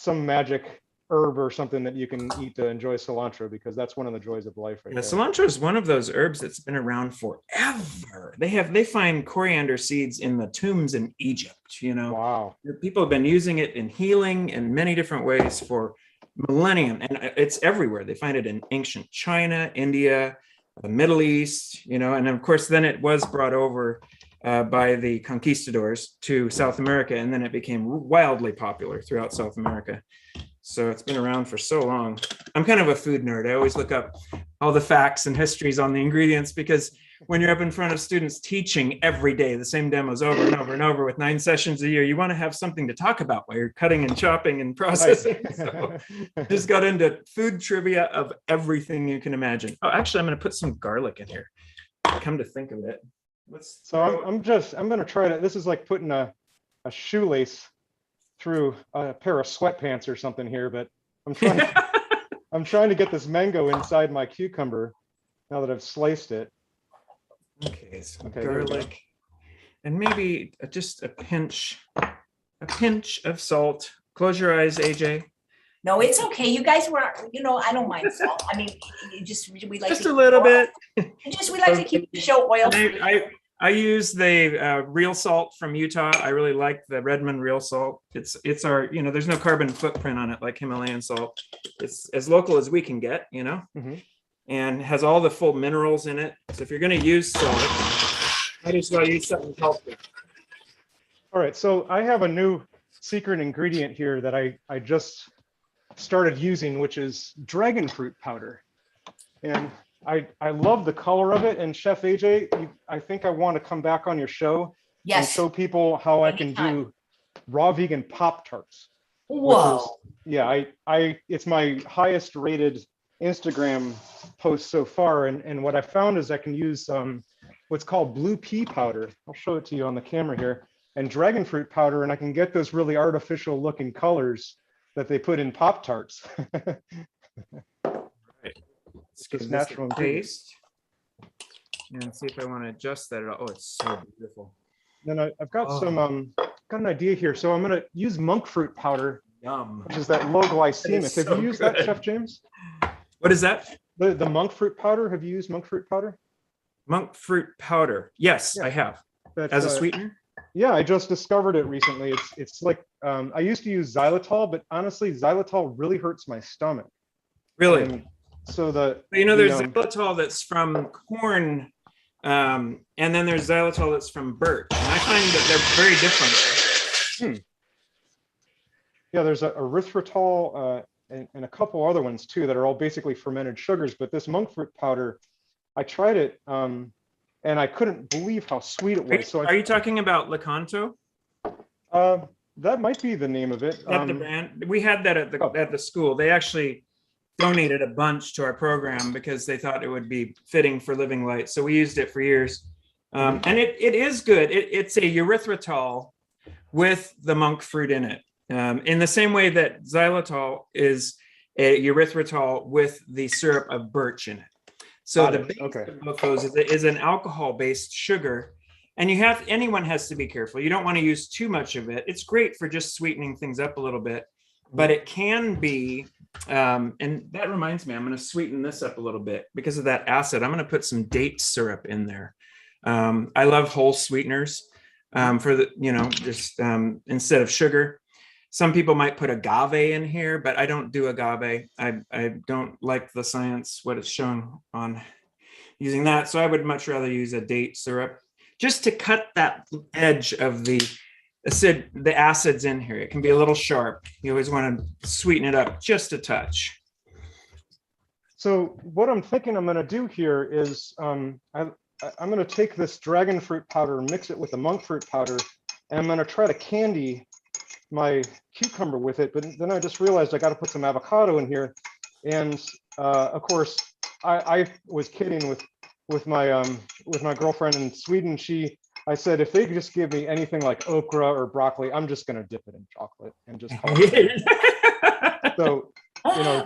magic herb or something that you can eat to enjoy cilantro, because that's one of the joys of life. Right there. Cilantro is one of those herbs that's been around forever. They find coriander seeds in the tombs in Egypt. Wow. People have been using it in healing in many different ways for millennium, and it's everywhere. They find it in ancient China, India, the Middle East. And of course, then it was brought over by the conquistadors to South America, and then it became wildly popular throughout South America. So it's been around for so long. I'm kind of a food nerd. I always look up all the facts and histories on the ingredients, because when you're up in front of students teaching every day, the same demos over and over and over with 9 sessions a year, you want to have something to talk about while you're cutting and chopping and processing. So I just got into food trivia of everything you can imagine. Oh, actually, I'm going to put some garlic in here. Come to think of it. I'm going to try to, this is like putting a shoelace through a pair of sweatpants or something here, but I'm trying to get this mango inside my cucumber now that I've sliced it. Okay, so garlic, and maybe just a pinch of salt. Close your eyes, AJ. No, it's okay. You guys were, I don't mind salt. We like just a little bit. We like to keep the show oil free. I use the real salt from Utah. I really like the Redmond real salt. It's our, there's no carbon footprint on it like Himalayan salt. It's as local as we can get, and has all the full minerals in it. So if you're going to use salt, might as well use something healthy. All right, so I have a new secret ingredient here that I just started using, which is dragon fruit powder. And I love the color of it. And Chef AJ, I think I want to come back on your show and show people how I can do raw vegan Pop-Tarts. Whoa. It's my highest rated Instagram post so far. And what I found is I can use what's called blue pea powder. I'll show it to you on the camera here. And dragon fruit powder, and I can get those really artificial looking colors that they put in Pop-Tarts. Let's give this a taste and see if I want to adjust that at all. Oh, it's so beautiful. Then I've got got an idea here. So I'm going to use monk fruit powder, which is that low glycemic. Have you used that, Chef James? What is that? The monk fruit powder. Have you used monk fruit powder? Monk fruit powder. Yes, I have. As a sweetener? Yeah, I just discovered it recently. It's like, I used to use xylitol, but honestly, xylitol really hurts my stomach. Really? So there's xylitol that's from corn, and then there's xylitol that's from birch. And I find that they're very different. Yeah, there's erythritol and a couple other ones too that are all basically fermented sugars. But this monk fruit powder, I tried it and I couldn't believe how sweet it was. Are you talking about Lecanto? That might be the name of it. That's the brand. We had that at the school. They actually donated a bunch to our program because they thought it would be fitting for Living Light. So we used it for years. And it is good. It's a erythritol with the monk fruit in it. In the same way that xylitol is a erythritol with the syrup of birch in it. So the base of both those is an alcohol-based sugar. And anyone has to be careful. You don't want to use too much of it. It's great for just sweetening things up a little bit, but it can be, and that reminds me, I'm going to sweeten this up a little bit because of that acid. I'm going to put some date syrup in there. I love whole sweeteners for the, instead of sugar. Some people might put agave in here, but I don't do agave. I don't like the science, what it's shown on using that. So I would much rather use a date syrup just to cut that edge of the acids in here. It can be a little sharp. You always want to sweeten it up just a touch. So what I'm thinking I'm going to do here is I'm going to take this dragon fruit powder and mix it with the monk fruit powder, and I'm going to try to candy my cucumber with it. But then I just realized I got to put some avocado in here. And of course, I was kidding with my girlfriend in Sweden. I said, if they could just give me anything like okra or broccoli, I'm just going to dip it in chocolate and just call it. So,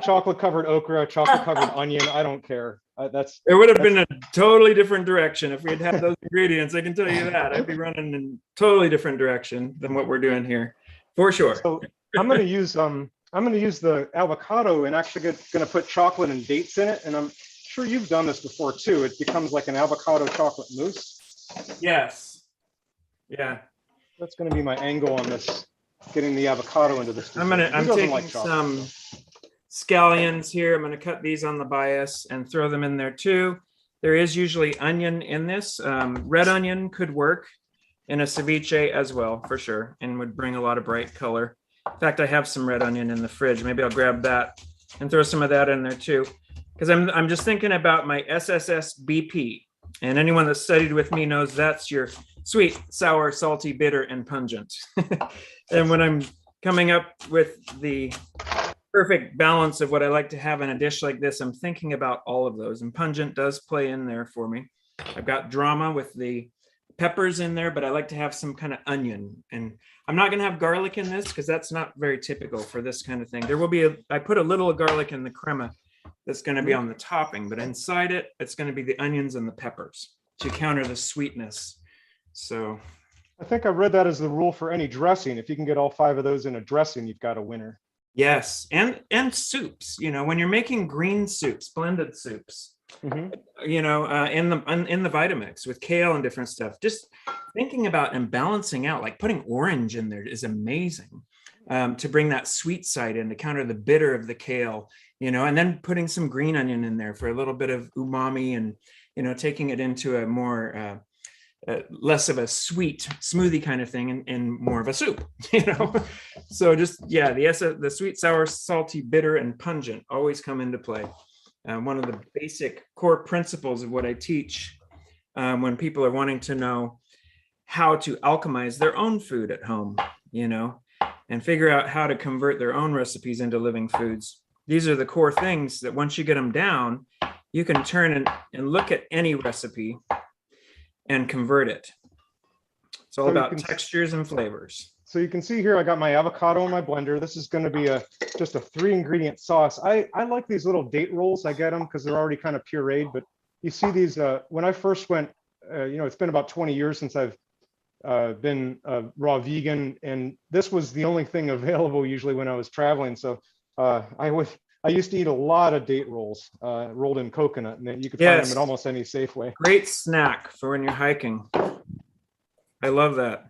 chocolate covered okra, chocolate covered onion, I don't care. It would have been a totally different direction if we had had those ingredients. I can tell you that. I'd be running in a totally different direction than what we're doing here, for sure. So I'm going to use the avocado and actually going to put chocolate and dates in it. And I'm sure you've done this before too. It becomes like an avocado chocolate mousse. Yes. Yeah. That's going to be my angle on this, getting the avocado into this. I'm taking some scallions here. I'm going to cut these on the bias and throw them in there too. There is usually onion in this. Red onion could work in a ceviche as well, for sure, and would bring a lot of bright color. In fact, I have some red onion in the fridge. Maybe I'll grab that and throw some of that in there too, because I'm just thinking about my SSS BP. And anyone that studied with me knows that's your sweet, sour, salty, bitter, and pungent. And when I'm coming up with the perfect balance of what I like to have in a dish like this, I'm thinking about all of those. And pungent does play in there for me. I've got drama with the peppers in there, but I like to have some kind of onion. And I'm not going to have garlic in this because that's not very typical for this kind of thing. There will be I put a little garlic in the crema that's going to be on the topping, but inside it's going to be the onions and the peppers to counter the sweetness. So I think I read that as the rule for any dressing. If you can get all 5 of those in a dressing, you've got a winner. Yes, and soups. When you're making green soups, blended soups, you know, in the Vitamix with kale and different stuff. Just thinking about and balancing out, like putting orange in there is amazing, to bring that sweet side in to counter the bitter of the kale, you know, and then putting some green onion in there for a little bit of umami and, you know, taking it into a more less of a sweet smoothie kind of thing and more of a soup, you know. So just, yeah, the sweet, sour, salty, bitter, and pungent always come into play. One of the basic core principles of what I teach when people are wanting to know how to alchemize their own food at home, you know, and figure out how to convert their own recipes into living foods. These are the core things that once you get them down, you can turn and look at any recipe and convert it. It's all about textures and flavors. So you can see here, I got my avocado in my blender. This is going to be just a 3-ingredient sauce. I like these little date rolls. I get them because they're already kind of pureed. But you see these, when I first went, you know, it's been about 20 years since I've been raw vegan. And this was the only thing available usually when I was traveling. So I used to eat a lot of date rolls rolled in coconut, and you could find them at almost any Safeway. Great snack for when you're hiking. I love that.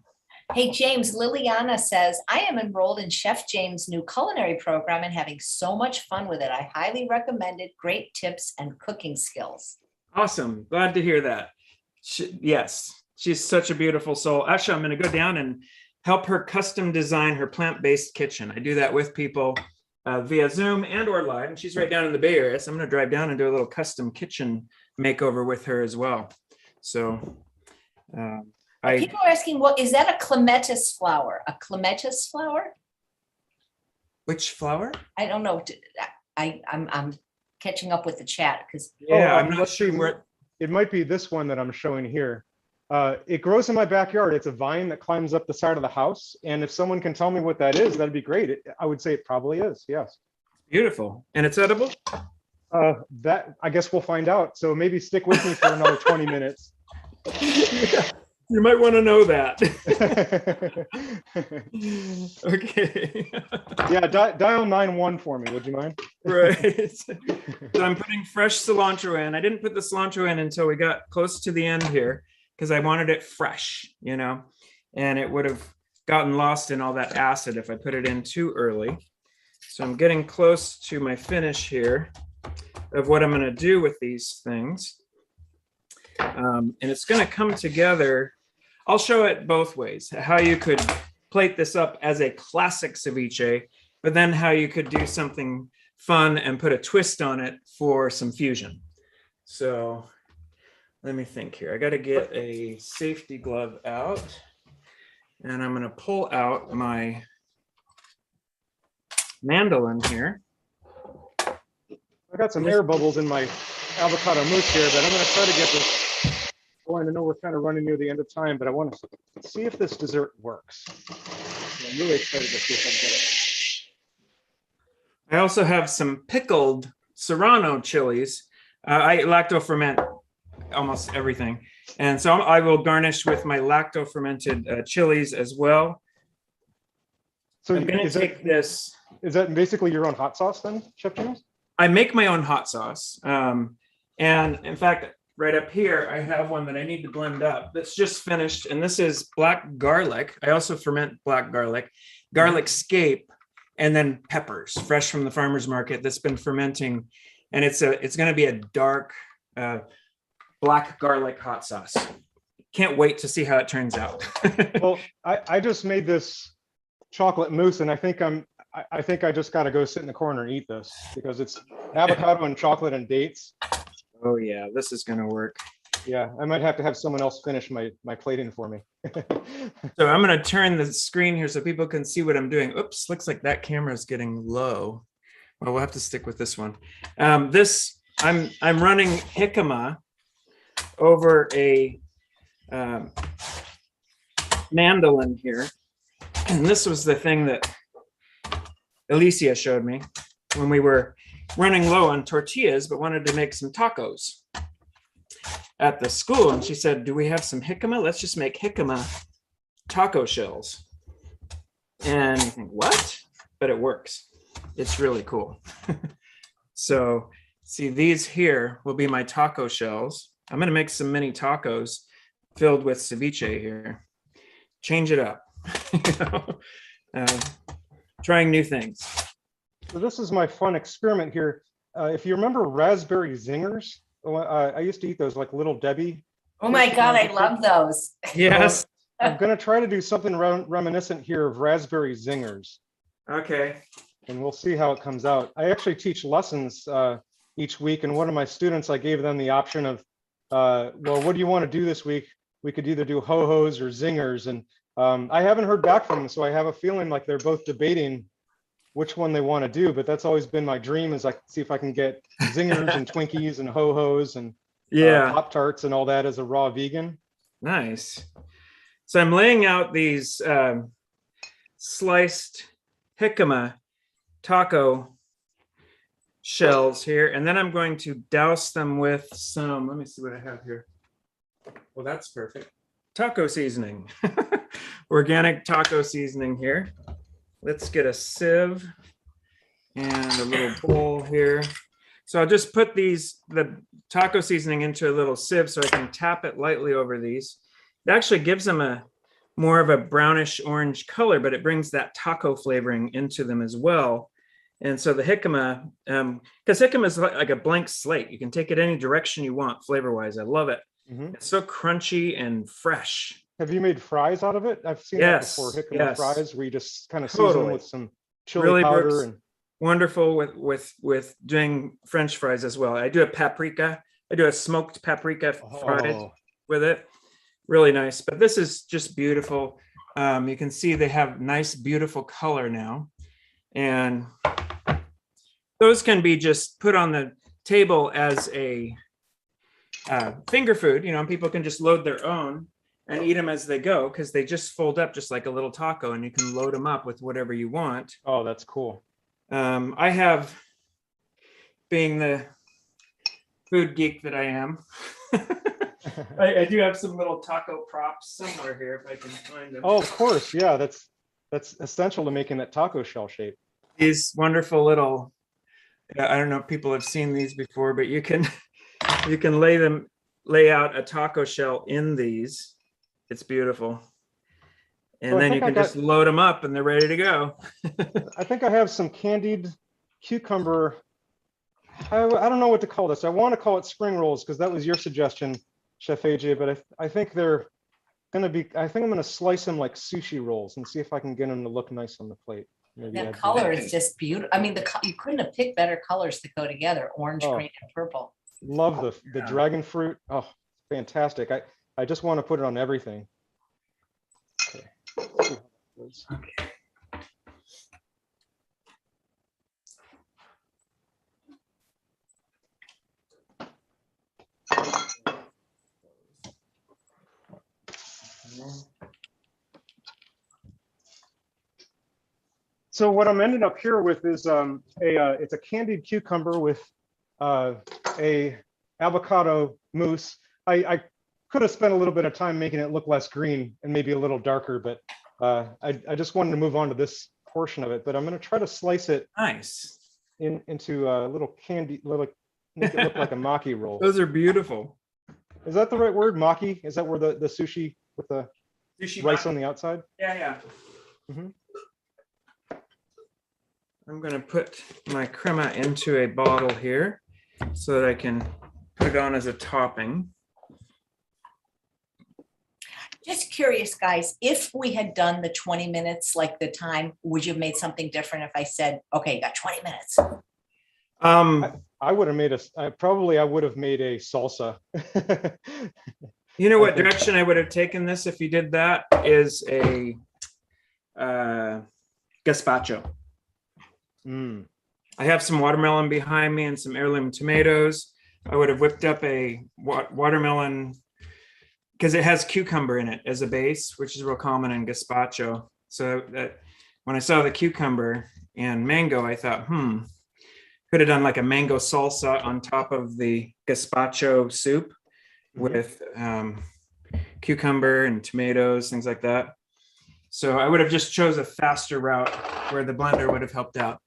Hey, James, Liliana says, I am enrolled in Chef James' new culinary program and having so much fun with it. I highly recommend it. Great tips and cooking skills. Awesome. Glad to hear that. Yes, she's such a beautiful soul. Actually, I'm going to go down and help her custom design her plant-based kitchen. I do that with people via Zoom and or live, and she's right down in the Bay Area. So I'm going to drive down and do a little custom kitchen makeover with her as well. So people are asking, what is that? A clematis flower? A clematis flower? Which flower? I don't know. I'm catching up with the chat because I'm not sure where. It might be this one that I'm showing here. It grows in my backyard. It's a vine that climbs up the side of the house. And if someone can tell me what that is, that'd be great. I would say it probably is. Yes. Beautiful. And it's edible? That I guess we'll find out. So maybe stick with me for another 20 minutes. Yeah, you might want to know that. Okay. Yeah, dial 91 for me. Would you mind? Right. So I'm putting fresh cilantro in. I didn't put the cilantro in until we got close to the end here, because I wanted it fresh, you know, and it would have gotten lost in all that acid if I put it in too early. So I'm getting close to my finish here of what I'm going to do with these things. And it's going to come together. I'll show it both ways, how you could plate this up as a classic ceviche, but then how you could do something fun and put a twist on it for some fusion. So let me think here. I got to get a safety glove out, and I'm going to pull out my mandolin here. I got some air bubbles in my avocado mousse here, but I'm going to try to get this going. I know we're kind of running near the end of time, but I want to see if this dessert works. I'm really excited to see if I can get it. I also have some pickled serrano chilies. I lacto ferment almost everything, and so I will garnish with my lacto fermented chilies as well. So I'm going to take this. Is that basically your own hot sauce then, Chef James? I make my own hot sauce. And in fact, right up here, I have one that I need to blend up that's just finished. And this is black garlic. I also ferment black garlic scape, and then peppers fresh from the farmer's market that's been fermenting. And it's going to be a dark black garlic hot sauce. Can't wait to see how it turns out. Well, I just made this chocolate mousse, and I think I just got to go sit in the corner and eat this because it's avocado and chocolate and dates. Oh yeah, this is going to work. Yeah, I might have to have someone else finish my plating for me. So I'm going to turn the screen here so people can see what I'm doing. Oops, looks like that camera is getting low. Well, we'll have to stick with this one. I'm running jicama over a mandolin here, and this was the thing that Alicia showed me when we were running low on tortillas, but wanted to make some tacos at the school. And she said, do we have some jicama? Let's just make jicama taco shells. And you think, what? But it works. It's really cool. So See, these here will be my taco shells. I'm going to make some mini tacos filled with ceviche here. Change it up. Trying new things. So this is my fun experiment here. If you remember raspberry zingers, I used to eat those like Little Debbie. Oh my God, I love those. Yes. I'm going to try to do something reminiscent here of raspberry zingers. Okay. And we'll see how it comes out. I actually teach lessons each week, and one of my students, I gave them the option of, well, what do you want to do this week? We could either do ho-hos or zingers, and I haven't heard back from them, so I have a feeling like they're both debating which one they want to do, but that's always been my dream, is I see if I can get zingers and Twinkies and ho-hos and Pop-Tarts and all that as a raw vegan. Nice. So I'm laying out these sliced jicama taco shells here, and then I'm going to douse them with some, let me see what I have here. Well, that's perfect. Taco seasoning. Organic taco seasoning here. Let's get a sieve and a little bowl here. So I'll just put the taco seasoning into a little sieve so I can tap it lightly over these. It actually gives them more of a brownish orange color, but it brings that taco flavoring into them as well. And so the jicama, because jicama is like a blank slate. You can take it any direction you want flavor-wise. I love it. Mm-hmm. It's so crunchy and fresh. Have you made fries out of it? I've seen that before, jicama fries, where you just kind of season with some chili powder. And wonderful with doing French fries as well. I do a paprika. I do a smoked paprika fries with it. Really nice. But this is just beautiful. You can see they have nice, beautiful color now. And those can be just put on the table as a finger food. You know, people can just load their own and eat them as they go, because they just fold up just like a little taco, and you can load them up with whatever you want. Oh, that's cool. I have, being the food geek that I am, I do have some little taco props somewhere here if I can find them. Oh, of course. Yeah, that's essential to making that taco shell shape. These wonderful little, I don't know if people have seen these before, but you can lay out a taco shell in these. It's beautiful. And then you can just load them up and they're ready to go. I think I have some candied cucumber. I don't know what to call this. I want to call it spring rolls because that was your suggestion, Chef AJ, but I think they're going to be, I think I'm going to slice them like sushi rolls and see if I can get them to look nice on the plate. Maybe the color is just beautiful. I mean, you couldn't have picked better colors to go together, orange, green, and purple. Love the dragon fruit. Oh, fantastic. I just want to put it on everything. Okay. Okay. So what I'm ending up here with is it's a candied cucumber with a avocado mousse. I could have spent a little bit of time making it look less green and maybe a little darker, but I just wanted to move on to this portion of it. But I'm going to try to slice it into a little candy, make it look like a maki roll. Those are beautiful. Is that the right word, maki? Is that where the sushi with the sushi rice on the outside? Yeah, yeah. Mm-hmm. I'm going to put my crema into a bottle here so that I can put it on as a topping. Just curious, guys, if we had done the 20 minutes like the time, would you have made something different if I said, okay, you got 20 minutes? I would have made I would have made a salsa. You know what direction I would have taken this if you did that is a gazpacho. Mm. I have some watermelon behind me and some heirloom tomatoes. I would have whipped up a watermelon because it has cucumber in it as a base, which is real common in gazpacho. So that when I saw the cucumber and mango, I thought, could have done like a mango salsa on top of the gazpacho soup with cucumber and tomatoes, things like that. So I would have just chose a faster route where the blender would have helped out.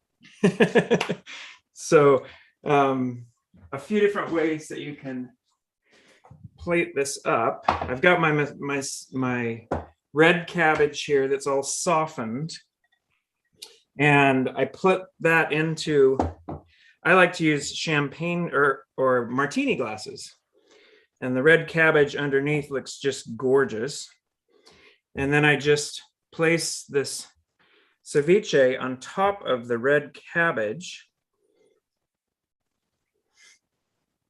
So a few different ways that you can plate this up. I've got my red cabbage here that's all softened. And I put that into, I like to use champagne or martini glasses. And the red cabbage underneath looks just gorgeous. And then I just place this ceviche on top of the red cabbage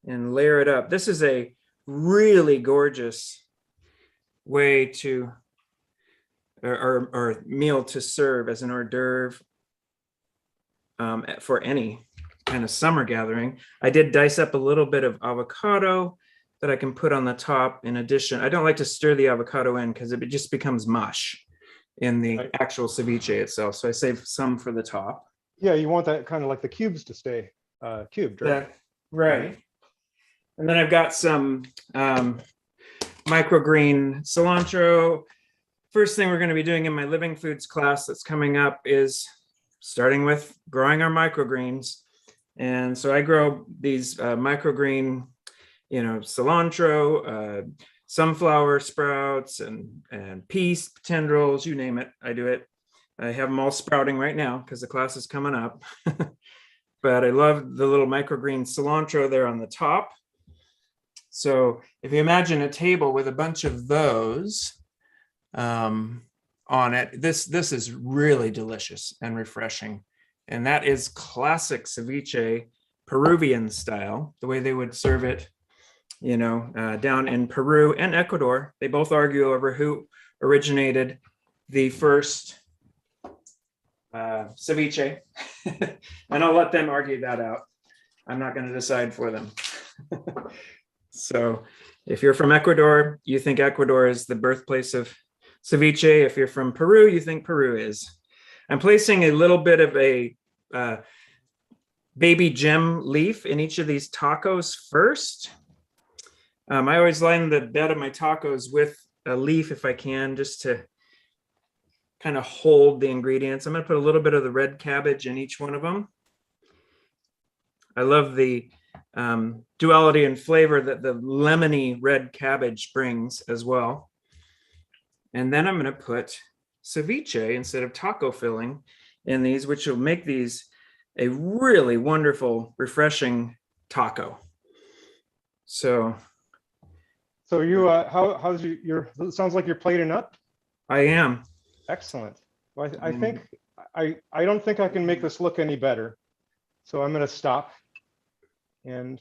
and layer it up. This is a really gorgeous way to, or meal to serve as an hors d'oeuvre for any kind of summer gathering. I did dice up a little bit of avocado that I can put on the top. In addition, I don't like to stir the avocado in because it just becomes mush in the actual ceviche itself. So I save some for the top. Yeah, you want that kind of like the cubes to stay cubed, right? Right. And then I've got some microgreen cilantro. First thing we're going to be doing in my living foods class that's coming up is starting with growing our microgreens. And so I grow these microgreen, cilantro, sunflower sprouts, and peas, tendrils, you name it. I do it. I have them all sprouting right now because the class is coming up. But I love the little microgreen cilantro there on the top. So if you imagine a table with a bunch of those on it, this is really delicious and refreshing. And that is classic ceviche, Peruvian style, the way they would serve it, down in Peru and Ecuador. They both argue over who originated the first ceviche. And I'll let them argue that out. I'm not going to decide for them. So if you're from Ecuador, you think Ecuador is the birthplace of ceviche. If you're from Peru, you think Peru is. I'm placing a little bit of a baby gem leaf in each of these tacos first. I always line the bed of my tacos with a leaf if I can, just to kind of hold the ingredients. I'm going to put a little bit of the red cabbage in each one of them. I love the duality and flavor that the lemony red cabbage brings as well. And then I'm going to put ceviche instead of taco filling in these, which will make these a really wonderful, refreshing taco. So you, how's your, it sounds like you're plating up. I am. Excellent. Well, I think, I don't think I can make this look any better. So I'm going to stop and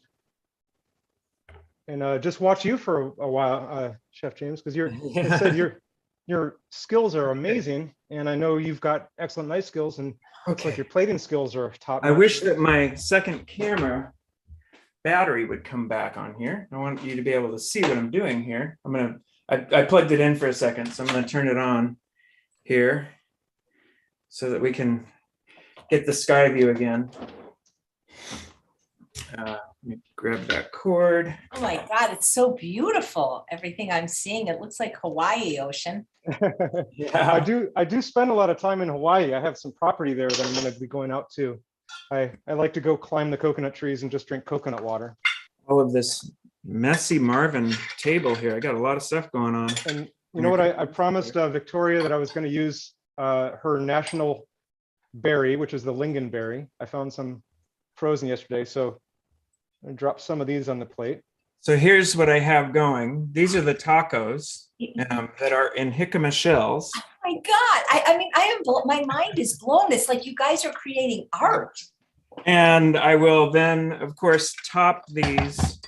just watch you for a while, Chef James, because I said your skills are amazing, and I know you've got excellent knife skills, and looks like your plating skills are top notch. I wish that my second camera battery would come back on here. I want you to be able to see what I'm doing here. I plugged it in for a second, so I'm going to turn it on here so that we can get the sky view again. Let me grab that cord. Oh my God, it's so beautiful. Everything I'm seeing, it looks like Hawaii ocean. Yeah, I do spend a lot of time in Hawaii. I have some property there that I'm going to be going out to. I like to go climb the coconut trees and just drink coconut water. All of this messy Marvin table here. I got a lot of stuff going on. And you know what? I promised Victoria that I was going to use her national berry, which is the lingonberry. I found some frozen yesterday, so I'm going to drop some of these on the plate. So here's what I have going. These are the tacos that are in jicama shells. Oh my God. I mean, my mind is blown. It's like you guys are creating art. And I will then, of course, top these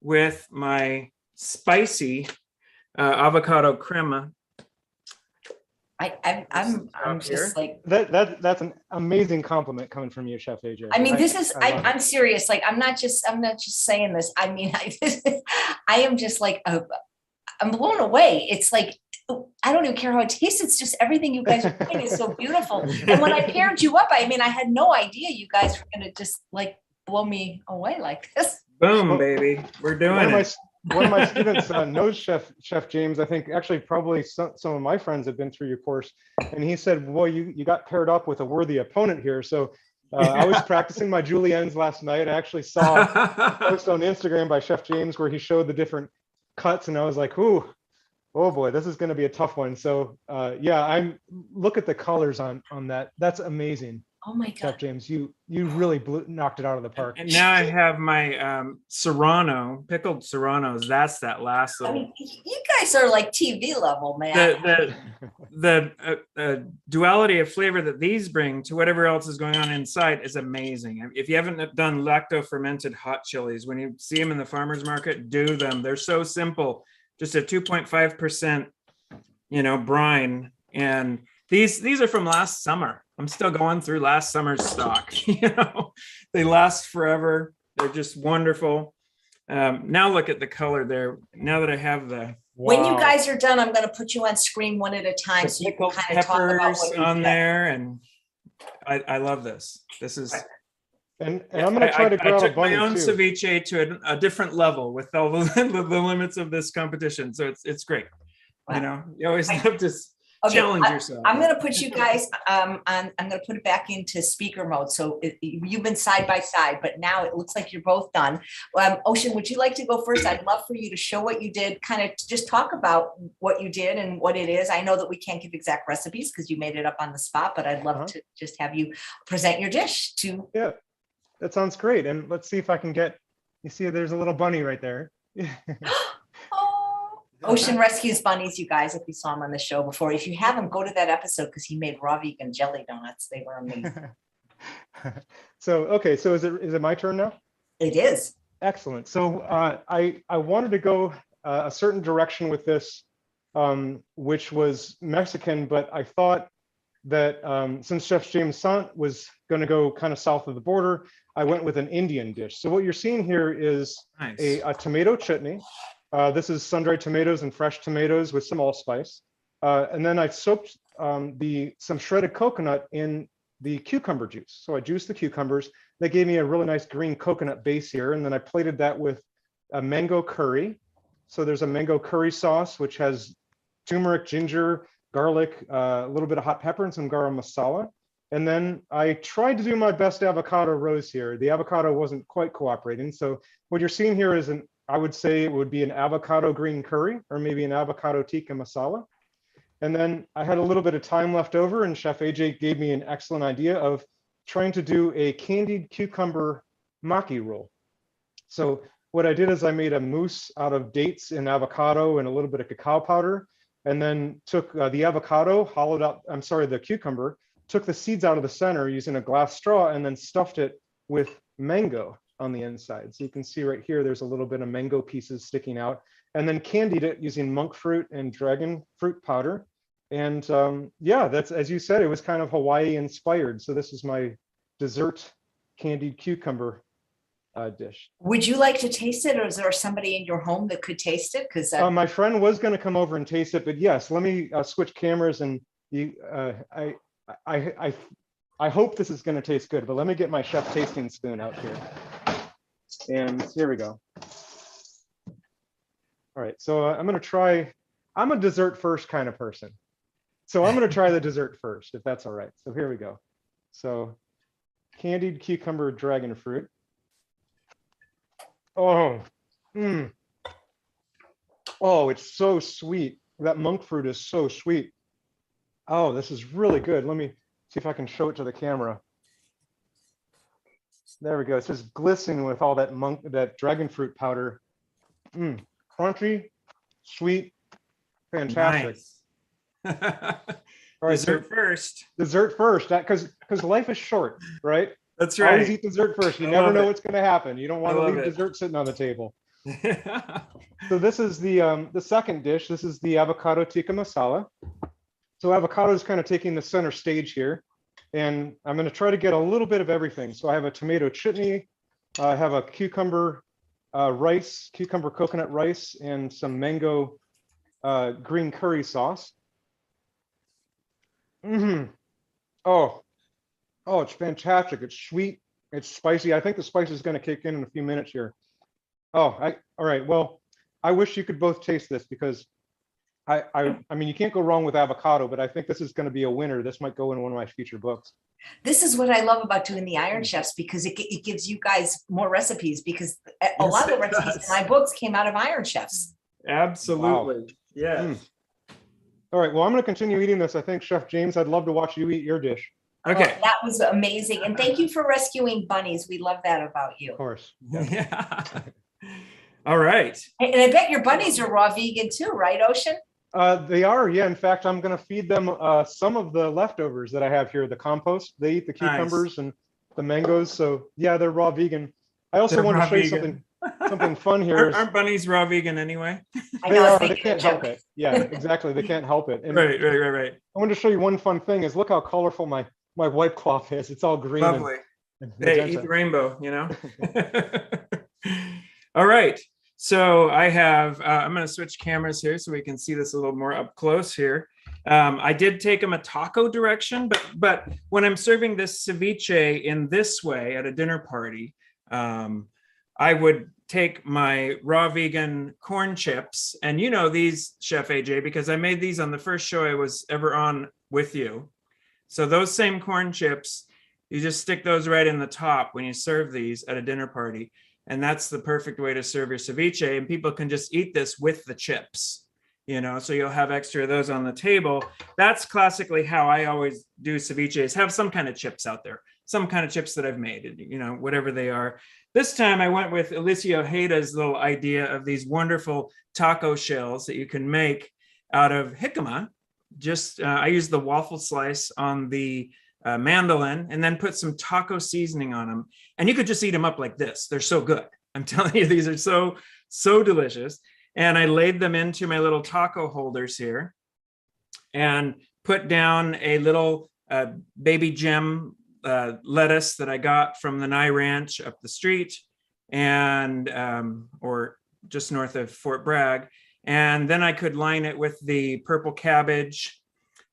with my spicy avocado crema. I'm just like that's an amazing compliment coming from you, Chef AJ. I mean, I'm serious. Like, I'm not just saying this. I mean, I am just like, I'm blown away. It's like, I don't even care how it tastes. It's just everything you guys are doing is so beautiful. And when I paired you up, I mean, I had no idea you guys were going to just like blow me away like this. Boom, baby. We're doing it. One of my students knows Chef James. I think actually probably some of my friends have been through your course. And he said, well, you got paired up with a worthy opponent here. So I was practicing my juliennes last night. I actually saw a post on Instagram by Chef James where he showed the different cuts, and I was like, ooh, oh boy, this is going to be a tough one. So yeah, look at the colors on that. That's amazing. Oh my Chef God. James, you really knocked it out of the park. And now I have my Serrano, pickled Serranos. That's that last I little. mean, you guys are like TV level, man. The duality of flavor that these bring to whatever else is going on inside is amazing. If you haven't done lacto fermented hot chilies, when you see them in the farmer's market, do them. They're so simple. Just a 2.5%, brine. And these are from last summer. I'm still going through last summer's stock. They last forever. They're just wonderful. Now look at the color there. Now that I have the When you guys are done, I'm going to put you on screen one at a time, so you can pickled kind of talk about peppers what you on did. there, and I love this. This is. And I'm going to try to grab I a took my bunny own too. ceviche to a different level with all the limits of this competition. So it's great. Wow. You always have to challenge yourself. I'm going to put you guys I'm going to put it back into speaker mode. So you've been side by side, but now it looks like you're both done. Ocean, would you like to go first? I'd love for you to show what you did, kind of just talk about what you did and what it is. I know that we can't give exact recipes because you made it up on the spot, but I'd love to just have you present your dish to. Yeah, that sounds great. And let's see if I can get, you see, there's a little bunny right there. Ocean rescues bunnies, you guys, if you saw him on the show before. If you haven't, go to that episode because he made raw vegan jelly donuts. They were amazing. So, okay, so is it my turn now? It is. Excellent. So I wanted to go a certain direction with this, which was Mexican, but I thought that since Chef James Sant was going to go kind of south of the border, I went with an Indian dish. So what you're seeing here is Nice. a tomato chutney. This is sun-dried tomatoes and fresh tomatoes with some allspice. And then I soaked some shredded coconut in the cucumber juice. So I juiced the cucumbers. That gave me a really nice green coconut base here. And then I plated that with a mango curry. So there's a mango curry sauce, which has turmeric, ginger, garlic, a little bit of hot pepper, and some garam masala. And then I tried to do my best avocado rose here. The avocado wasn't quite cooperating. So what you're seeing here is I would say it would be an avocado green curry or maybe an avocado tikka masala. And then I had a little bit of time left over and Chef AJ gave me an excellent idea of trying to do a candied cucumber maki roll. So what I did is I made a mousse out of dates and avocado and a little bit of cacao powder, and then took the avocado, hollowed out, the cucumber, took the seeds out of the center using a glass straw and then stuffed it with mango on the inside. So you can see right here, there's a little bit of mango pieces sticking out, and then candied it using monk fruit and dragon fruit powder. And yeah, that's, as you said, it was kind of Hawaii inspired. So this is my dessert candied cucumber dish. Would you like to taste it, or is there somebody in your home that could taste it? Because my friend was going to come over and taste it, but yes, let me switch cameras, and you, I hope this is going to taste good, but let me get my chef tasting spoon out here. And here we go. All right, so I'm going to try, I'm a dessert first kind of person. So I'm going to try the dessert first, if that's all right. So here we go. So candied cucumber dragon fruit. Oh, oh, it's so sweet. That monk fruit is so sweet. Oh, this is really good. Let me see if I can show it to the camera. There we go. It's just glistening with all that dragon fruit powder. Crunchy, sweet, fantastic. Nice. All right, Dessert first. Dessert first, because life is short, right? That's right. Always eat dessert first. You never know what's going to happen. You don't want to leave dessert sitting on the table. So this is the second dish. This is the avocado tikka masala. So avocado is kind of taking the center stage here, and I'm going to try to get a little bit of everything. So I have a tomato chutney, I have a cucumber cucumber coconut rice, and some mango green curry sauce. Oh, it's fantastic. It's sweet. It's spicy. I think the spice is going to kick in a few minutes here. All right. Well, I wish you could both taste this, because I mean, you can't go wrong with avocado, but I think this is going to be a winner. This might go in one of my future books. This is what I love about doing the Iron Chefs, because it gives you guys more recipes, because a lot of the recipes in my books came out of Iron Chefs. Absolutely. Wow. Yeah. All right, well, I'm going to continue eating this. I think, Chef James, I'd love to watch you eat your dish. Okay. That was amazing. And thank you for rescuing bunnies. We love that about you. Of course. Yeah. All right. And I bet your bunnies are raw vegan too, right, Ocean? They are, yeah. In fact, I'm going to feed them some of the leftovers that I have here, the compost. They eat the cucumbers and the mangoes. So yeah, they're raw vegan. I also want to show you something fun here. Aren't bunnies raw vegan anyway? They are, they can't help it. Yeah, exactly. They can't help it. And Right. I want to show you one fun thing is look how colorful my white cloth is. It's all green. Lovely. And Hey, eat the rainbow, you know? All right. So I have, I'm going to switch cameras here so we can see this a little more up close here. I did take them a taco direction, but when I'm serving this ceviche in this way at a dinner party, I would take my raw vegan corn chips, and you know these, Chef AJ, because I made these on the first show I was ever on with you. So those same corn chips, you just stick those right in the top when you serve these at a dinner party. And that's the perfect way to serve your ceviche. And people can just eat this with the chips, you know, so you'll have extra of those on the table. That's classically how I always do ceviches, have some kind of chips out there, some kind of chips that I've made, you know, whatever they are. This time I went with Alicia Ojeda's little idea of these wonderful taco shells that you can make out of jicama. Just, I use the waffle slice on the mandolin and then put some taco seasoning on them. And you could just eat them up like this. They're so good. I'm telling you, these are so delicious. And I laid them into my little taco holders here and put down a little baby gem lettuce that I got from the Nye Ranch up the street and or just north of Fort Bragg. And then I could line it with the purple cabbage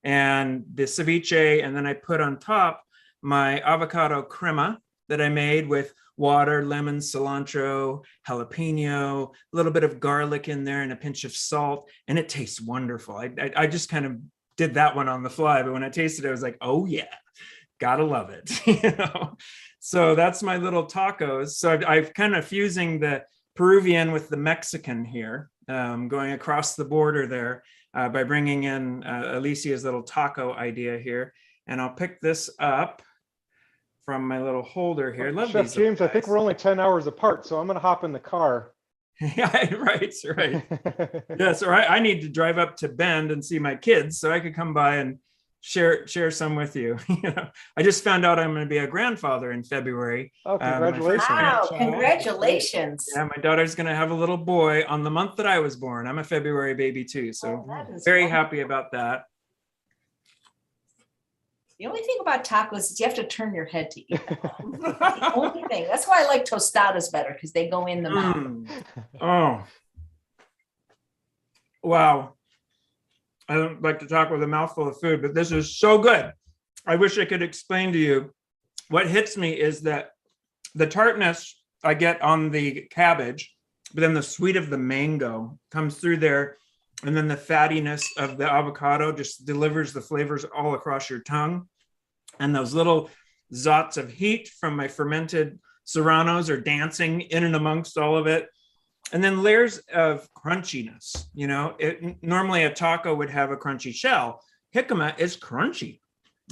and the ceviche, and then I put on top my avocado crema that I made with water, lemon, cilantro, jalapeno, a little bit of garlic in there and a pinch of salt, and it tastes wonderful. I just kind of did that one on the fly, but when I tasted it, I was like, oh yeah, gotta love it. You know? So that's my little tacos. So I've kind of fusing the Peruvian with the Mexican here, going across the border there. By bringing in Alicia's little taco idea here. And I'll pick this up from my little holder here. Love Chef these James, I think we're only 10 hours apart, so I'm going to hop in the car. Yeah, right. Yeah, so I need to drive up to Bend and see my kids so I could come by and share some with you. You know, I just found out I'm going to be a grandfather in February. Oh, congratulations. Wow, congratulations. Yeah, my daughter's going to have a little boy on the month that I was born. I'm a February baby too, so very wonderful. happy about that. The only thing about tacos is you have to turn your head to eat them. That's the only thing. That's why I like tostadas better, because they go in the mouth. Oh, wow. I don't like to talk with a mouthful of food, but this is so good. I wish I could explain to you. What hits me is that the tartness I get on the cabbage, but then the sweet of the mango comes through there. And then the fattiness of the avocado just delivers the flavors all across your tongue. And those little zots of heat from my fermented serranos are dancing in and amongst all of it. And then layers of crunchiness. You know, normally a taco would have a crunchy shell. Jicama is crunchy,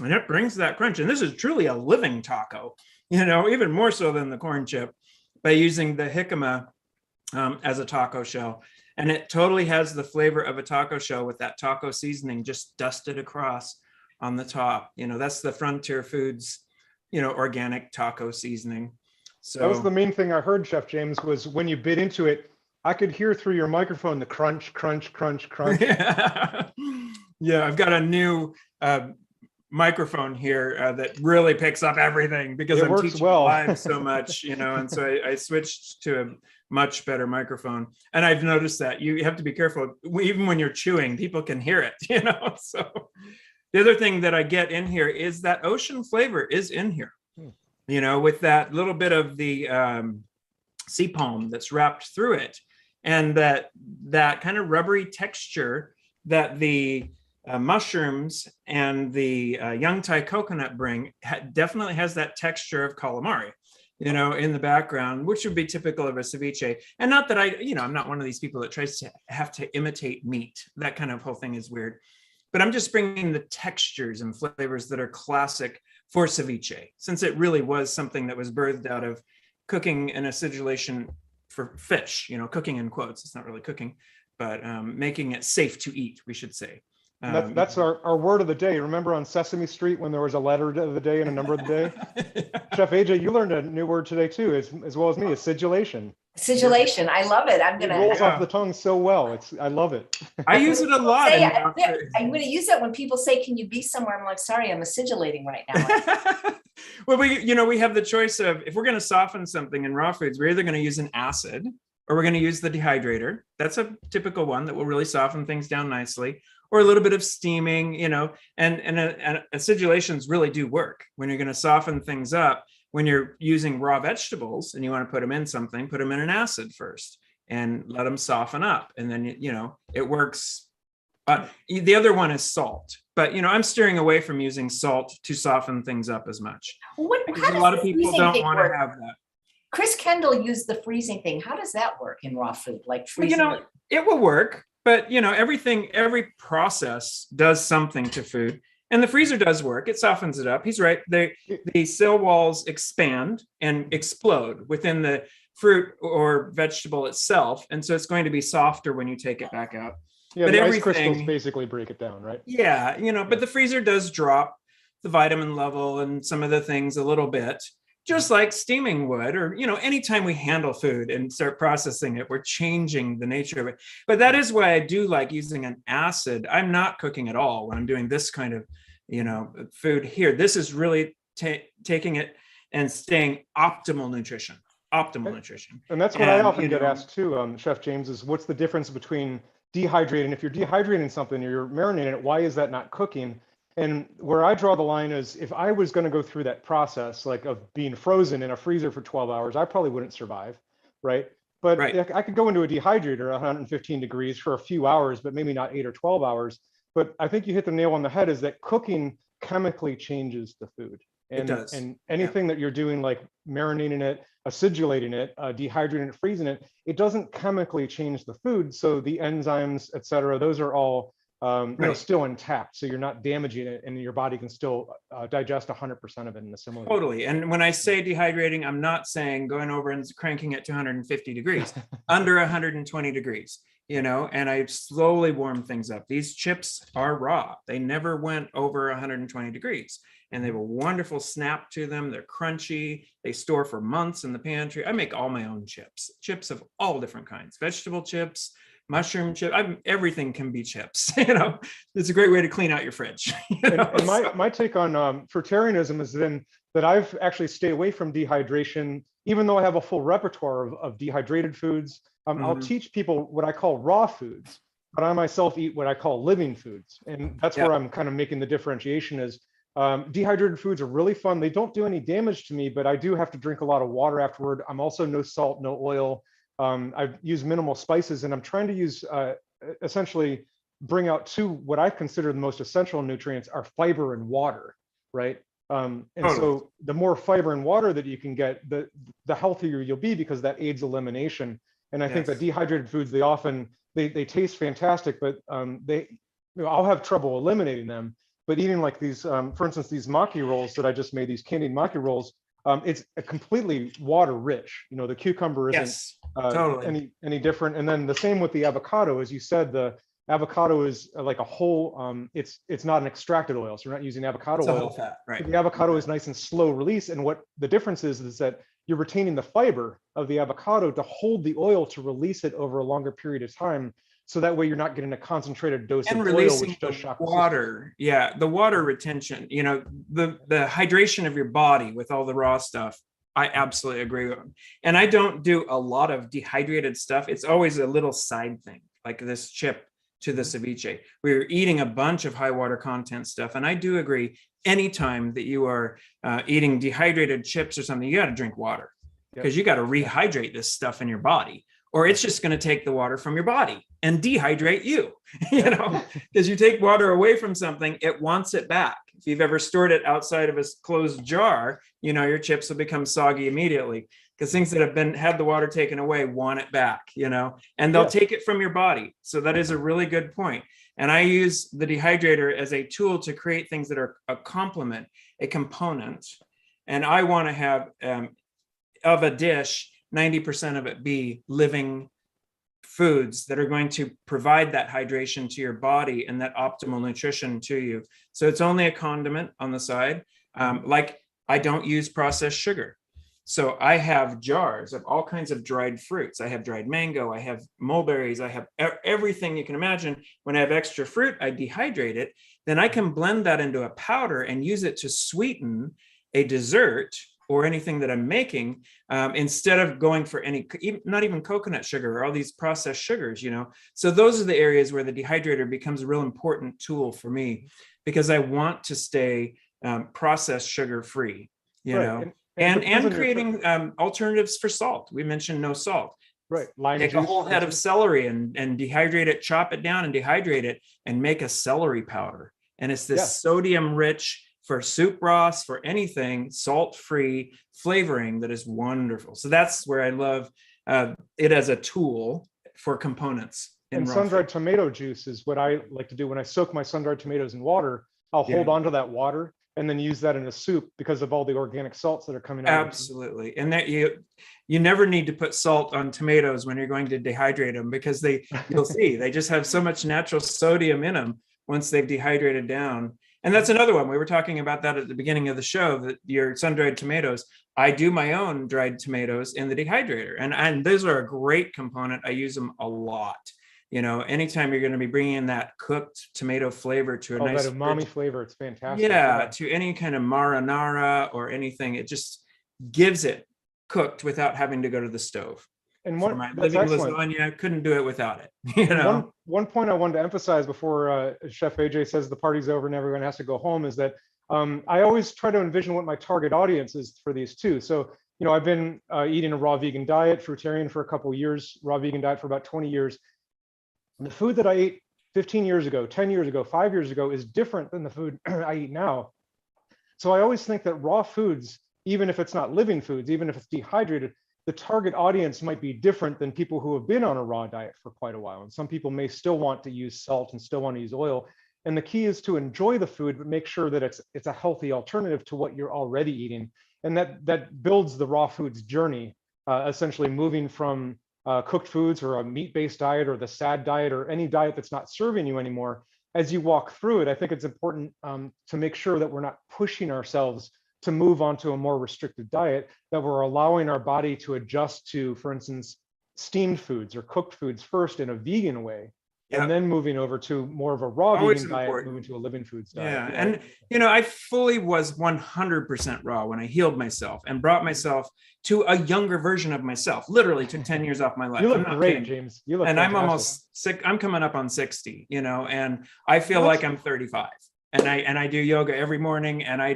and it brings that crunch. And this is truly a living taco, you know, even more so than the corn chip, by using the jicama as a taco shell. And it totally has the flavor of a taco shell with that taco seasoning just dusted across on the top. You know, that's the Frontier Foods, you know, organic taco seasoning. So that was the main thing I heard, Chef James, was when you bit into it, I could hear through your microphone the crunch, crunch, crunch, crunch. Yeah, I've got a new microphone here that really picks up everything because I'm teaching live so much, you know, and so I switched to a much better microphone. And I've noticed that you have to be careful, even when you're chewing, people can hear it, you know. So the other thing that I get in here is that ocean flavor is in here. You know, with that little bit of the sea palm that's wrapped through it, and that kind of rubbery texture that the mushrooms and the young Thai coconut bring definitely has that texture of calamari, in the background, which would be typical of a ceviche. And not that I'm not one of these people that tries to have to imitate meat. That kind of whole thing is weird. But I'm just bringing the textures and flavors that are classic for ceviche, since it really was something that was birthed out of cooking and acidulation for fish, cooking in quotes. It's not really cooking, but making it safe to eat, we should say. That's our word of the day. Remember on Sesame Street when there was a letter of the day and a number of the day? Chef AJ, you learned a new word today too, as well as me, acidulation. Acidulation, I love it. It rolls off the tongue so well. I love it. I use it a lot. I'm going to use that when people say, "Can you be somewhere?" I'm like, "Sorry, I'm acidulating right now." Well, we have the choice of, if we're going to soften something in raw foods, we're either going to use an acid or we're going to use the dehydrator. That's a typical one that will really soften things down nicely. Or a little bit of steaming, and acidulations really do work when you're going to soften things up. When you're using raw vegetables and you want to put them in something, put them in an acid first and let them soften up. And then, it works. The other one is salt. But, I'm steering away from using salt to soften things up as much. Because a lot of people don't want to have that. Chris Kendall used the freezing thing. How does that work in raw food? Like freezing? It will work. But, every process does something to food. And the freezer does work. It softens it up. He's right. The cell walls expand and explode within the fruit or vegetable itself. And so it's going to be softer when you take it back out. Yeah, but the ice crystals basically break it down, right? Yeah, but the freezer does drop the vitamin level and some of the things a little bit. Just like steaming would, or, anytime we handle food and start processing it, we're changing the nature of it. But that is why I do like using an acid. I'm not cooking at all when I'm doing this kind of, food here. This is really taking it and staying optimal nutrition. And that's what I often get asked too, Chef James, is what's the difference between dehydrating? If you're dehydrating something or you're marinating it, why is that not cooking? And where I draw the line is, if I was going to go through that process, like of being frozen in a freezer for 12 hours, I probably wouldn't survive, right? But I could go into a dehydrator at 115 degrees for a few hours, but maybe not 8 or 12 hours. But I think you hit the nail on the head, is that cooking chemically changes the food. And, it does. And anything that you're doing, like marinating it, acidulating it, dehydrating it, freezing it, it doesn't chemically change the food. So the enzymes, et cetera, those are all still intact, so you're not damaging it, and your body can still digest 100% of it in a similar way. Totally. And when I say dehydrating, I'm not saying going over and cranking it to 150 degrees, under 120 degrees, and I slowly warm things up. These chips are raw. They never went over 120 degrees, and they have a wonderful snap to them. They're crunchy. They store for months in the pantry. I make all my own chips of all different kinds, vegetable chips, mushroom chip. Everything can be chips. It's a great way to clean out your fridge. And my take on fruitarianism is then that I've actually stayed away from dehydration, even though I have a full repertoire of dehydrated foods. I'll teach people what I call raw foods, but I myself eat what I call living foods. And that's where I'm kind of making the differentiation is dehydrated foods are really fun. They don't do any damage to me, but I do have to drink a lot of water afterward. I'm also no salt, no oil. I use minimal spices, and I'm trying to use essentially bring out two what I consider the most essential nutrients are fiber and water, right? So the more fiber and water that you can get, the healthier you'll be, because that aids elimination. And I think that dehydrated foods, they taste fantastic, but I'll have trouble eliminating them. But eating like these, for instance, these maki rolls that I just made, these candied maki rolls, it's completely water rich. The cucumber isn't any different. And then the same with the avocado. As you said, the avocado is like a whole, it's not an extracted oil. So you're not using avocado oil. Whole fat, right. The avocado is nice and slow release. And what the difference is that you're retaining the fiber of the avocado to hold the oil to release it over a longer period of time. So that way you're not getting a concentrated dose of oil, which does shock water. Yeah, the water retention, the hydration of your body with all the raw stuff. I absolutely agree with them. And I don't do a lot of dehydrated stuff. It's always a little side thing, like this chip to the ceviche. We're eating a bunch of high water content stuff. And I do agree, anytime that you are eating dehydrated chips or something, you got to drink water, because you got to rehydrate this stuff in your body, or it's just going to take the water from your body and dehydrate you, because you take water away from something, it wants it back. If you've ever stored it outside of a closed jar, your chips will become soggy immediately, because things that have had the water taken away want it back, and they'll take it from your body. So that is a really good point. And I use the dehydrator as a tool to create things that are a complement, a component. And I want to have of a dish, 90% of it be living foods that are going to provide that hydration to your body and that optimal nutrition to you. So it's only a condiment on the side. Like I don't use processed sugar. So I have jars of all kinds of dried fruits. I have dried mango, I have mulberries, I have everything you can imagine. When I have extra fruit, I dehydrate it. Then I can blend that into a powder and use it to sweeten a dessert or anything that I'm making, instead of going for not even coconut sugar or all these processed sugars, So those are the areas where the dehydrator becomes a real important tool for me, because I want to stay processed sugar free, and creating alternatives for salt. We mentioned no salt. Right. Lime Take juice, a whole head of celery and dehydrate it, chop it down and dehydrate it and make a celery powder. And it's this sodium rich, for soup broths, for anything, salt-free flavoring that is wonderful. So that's where I love it as a tool for components. And sun-dried tomato juice is what I like to do when I soak my sun-dried tomatoes in water. I'll hold on to that water and then use that in a soup because of all the organic salts that are coming out. Absolutely. And that you never need to put salt on tomatoes when you're going to dehydrate them, because you'll see they just have so much natural sodium in them once they've dehydrated down. And that's another one. We were talking about that at the beginning of the show, that your sun-dried tomatoes, I do my own dried tomatoes in the dehydrator. And those are a great component. I use them a lot. Anytime you're going to be bringing in that cooked tomato flavor to a nice that umami flavor, it's fantastic. Yeah, to any kind of marinara or anything, it just gives it cooked without having to go to the stove. And for my living lasagna, couldn't do it without it. One point I wanted to emphasize before Chef AJ says the party's over and everyone has to go home is that I always try to envision what my target audience is for these too. So, I've been eating a raw vegan diet, fruitarian for a couple of years, raw vegan diet for about 20 years. And the food that I ate 15 years ago, 10 years ago, 5 years ago is different than the food I eat now. So I always think that raw foods, even if it's not living foods, even if it's dehydrated, the target audience might be different than people who have been on a raw diet for quite a while. And some people may still want to use salt and still want to use oil. And the key is to enjoy the food, but make sure that it's a healthy alternative to what you're already eating. And that builds the raw foods journey, essentially moving from cooked foods or a meat-based diet or the SAD diet or any diet that's not serving you anymore. As you walk through it, I think it's important to make sure that we're not pushing ourselves to move on to a more restricted diet, that we're allowing our body to adjust to, for instance, steamed foods or cooked foods first in a vegan way, and then moving over to more of a raw vegan diet, moving to a living foods diet. Yeah, and I fully was 100% raw when I healed myself and brought myself to a younger version of myself. Literally took 10 years off my life. You look great, James. You look fantastic. I'm almost sick. I'm coming up on 60, and I feel like I'm 35. And I do yoga every morning, and I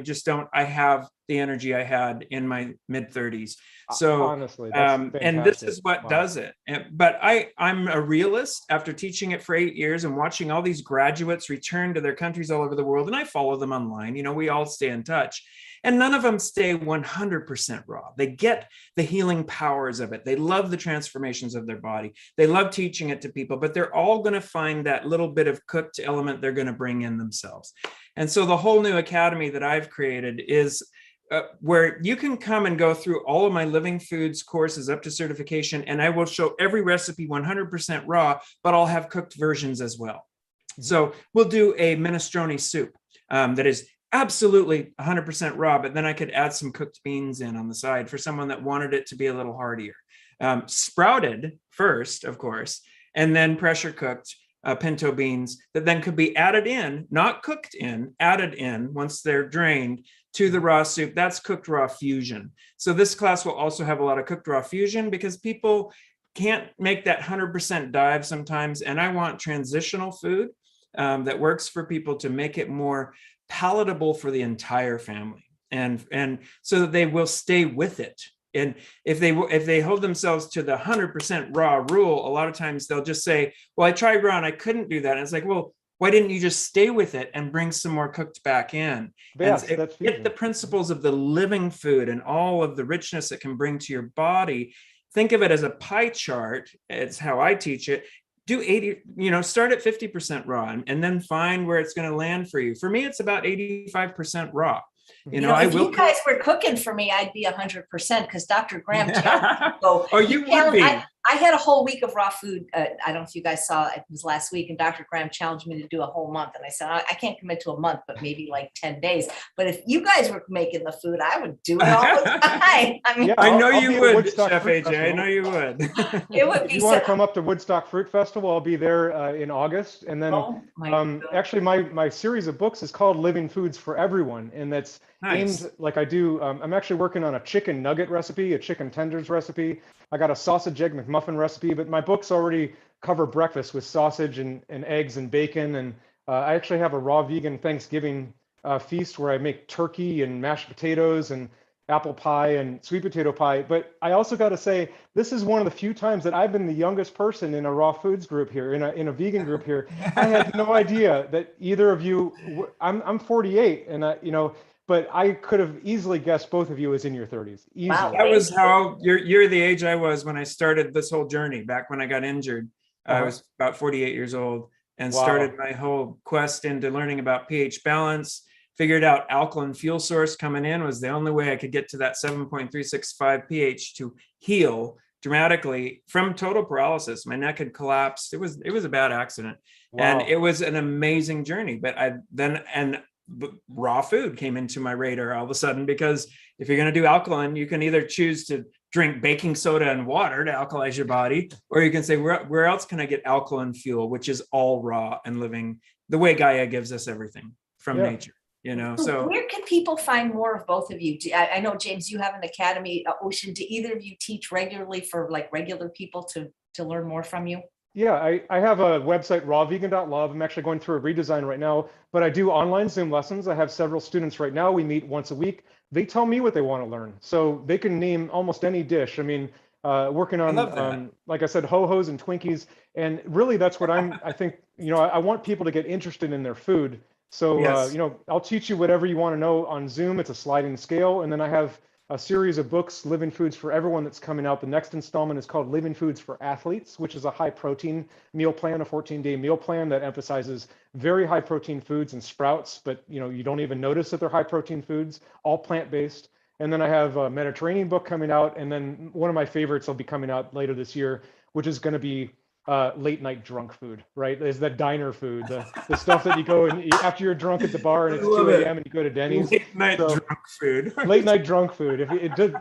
have the energy I had in my mid 30s. So honestly, that's and this is what does it. But I'm a realist after teaching it for 8 years and watching all these graduates return to their countries all over the world. And I follow them online, we all stay in touch. And none of them stay 100% raw. They get the healing powers of it. They love the transformations of their body. They love teaching it to people, but they're all going to find that little bit of cooked element they're going to bring in themselves. And so the whole new academy that I've created is where you can come and go through all of my living foods courses up to certification, and I will show every recipe 100% raw, but I'll have cooked versions as well. So we'll do a minestrone soup that is absolutely 100% raw, but then I could add some cooked beans in on the side for someone that wanted it to be a little heartier. Sprouted first, of course, and then pressure cooked pinto beans that then could be added in, not cooked in, added in once they're drained to the raw soup. That's cooked raw fusion. So this class will also have a lot of cooked raw fusion because people can't make that 100% dive sometimes. And I want transitional food that works for people to make it more palatable for the entire family, and so that they will stay with it And if they hold themselves to the 100% raw rule, a lot of times they'll just say, well, I tried raw and I couldn't do that. And it's like, well, why didn't you just stay with it and bring some more cooked back in? Yes, and that's get the principles of the living food and all of the richness it can bring to your body. Think of it as a pie chart. It's how I teach it. Do 80, start at 50% raw and then find where it's going to land for you. For me, it's about 85% raw. If you guys were cooking for me, I'd be 100% because Dr. Graham challenged me. So oh, you would be. I had a whole week of raw food. I don't know if you guys saw, it was last week, and Dr. Graham challenged me to do a whole month. And I said, I can't commit to a month, but maybe like 10 days. But if you guys were making the food, I would do it all the time. I mean, I know you would, Chef AJ. I know you would. It would be. If you want to come up to Woodstock Fruit Festival, I'll be there in August. And then actually my series of books is called Living Foods for Everyone. And that's aimed, like I do, I'm actually working on a chicken nugget recipe, a chicken tenders recipe. I got a sausage egg McMuffin recipe, but my books already cover breakfast with sausage and eggs and bacon. And I actually have a raw vegan Thanksgiving feast where I make turkey and mashed potatoes and apple pie and sweet potato pie. But I also got to say, this is one of the few times that I've been the youngest person in a raw foods group here, in a vegan group here. I had no idea that either of you, I'm 48 and but I could have easily guessed both of you as in your 30s. Easily. Wow. That was how you're the age I was when I started this whole journey back when I got injured. I was about 48 years old and started my whole quest into learning about pH balance, figured out alkaline fuel source coming in was the only way I could get to that 7.365 pH to heal dramatically from total paralysis. My neck had collapsed. It was a bad accident. Wow. And it was an amazing journey. But raw food came into my radar all of a sudden, because if you're going to do alkaline, you can either choose to drink baking soda and water to alkalize your body, or you can say, where else can I get alkaline fuel, which is all raw and living the way Gaia gives us everything from nature, So where can people find more of both of you? I know, James, you have an academy, Ocean. Do either of you teach regularly for like regular people to learn more from you? Yeah, I have a website, rawvegan.love. I'm actually going through a redesign right now, but I do online Zoom lessons. I have several students right now. We meet once a week. They tell me what they want to learn. So they can name almost any dish. I mean, working on, like I said, ho-hos and Twinkies. And really that's what I think, I want people to get interested in their food. So, I'll teach you whatever you want to know on Zoom. It's a sliding scale. And then I have a series of books, Living Foods for Everyone, that's coming out. The next installment is called Living Foods for Athletes, which is a high protein meal plan, a 14-day meal plan that emphasizes very high protein foods and sprouts, but you don't even notice that they're high protein foods, all plant-based. And then I have a Mediterranean book coming out. And then one of my favorites will be coming out later this year, which is going to be late night drunk food, right? Is that diner food, the stuff that you go and eat after you're drunk at the bar and it's 2 a.m. and you go to Denny's. Late night drunk food. Late night drunk food.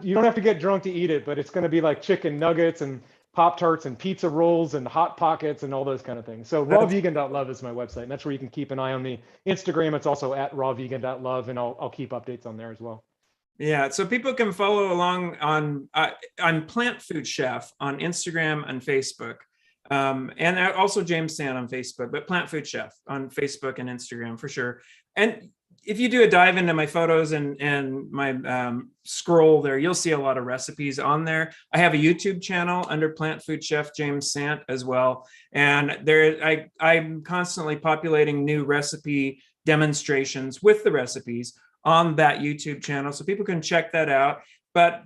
You don't have to get drunk to eat it, but it's going to be like chicken nuggets and Pop-Tarts and pizza rolls and Hot Pockets and all those kind of things. So rawvegan.love is my website, and that's where you can keep an eye on me. Instagram, it's also at rawvegan.love, and I'll keep updates on there as well. Yeah, so people can follow along on I'm Plant Food Chef on Instagram and Facebook. And also James Sant on Facebook, but Plant Food Chef on Facebook and Instagram for sure. And if you do a dive into my photos and my scroll there, you'll see a lot of recipes on there. I have a YouTube channel under Plantfoodchef James Sant as well. And I'm constantly populating new recipe demonstrations with the recipes on that YouTube channel. So people can check that out. But,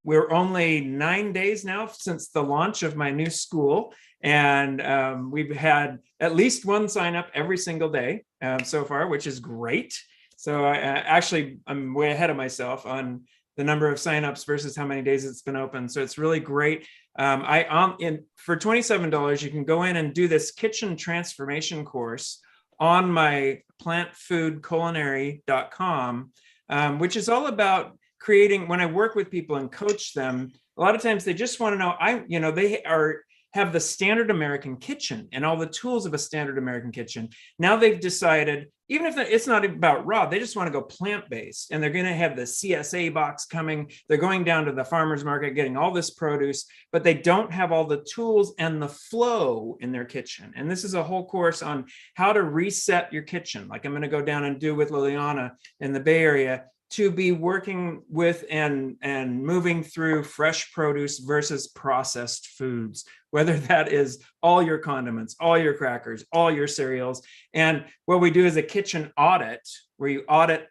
we're only 9 days now since the launch of my new school, and we've had at least one sign up every single day so far, which is great. So I'm way ahead of myself on the number of signups versus how many days it's been open. So it's really great. For $27, you can go in and do this kitchen transformation course on my plantfoodculinary.com, which is all about creating. When I work with people and coach them, a lot of times they just want to know, they have the standard American kitchen and all the tools of a standard American kitchen. Now they've decided, even if it's not about raw, they just want to go plant-based, and they're going to have the CSA box coming. They're going down to the farmer's market, getting all this produce, but they don't have all the tools and the flow in their kitchen. And this is a whole course on how to reset your kitchen. Like I'm going to go down and do with Liliana in the Bay Area, to be working with and moving through fresh produce versus processed foods, whether that is all your condiments, all your crackers, all your cereals. And what we do is a kitchen audit, where you audit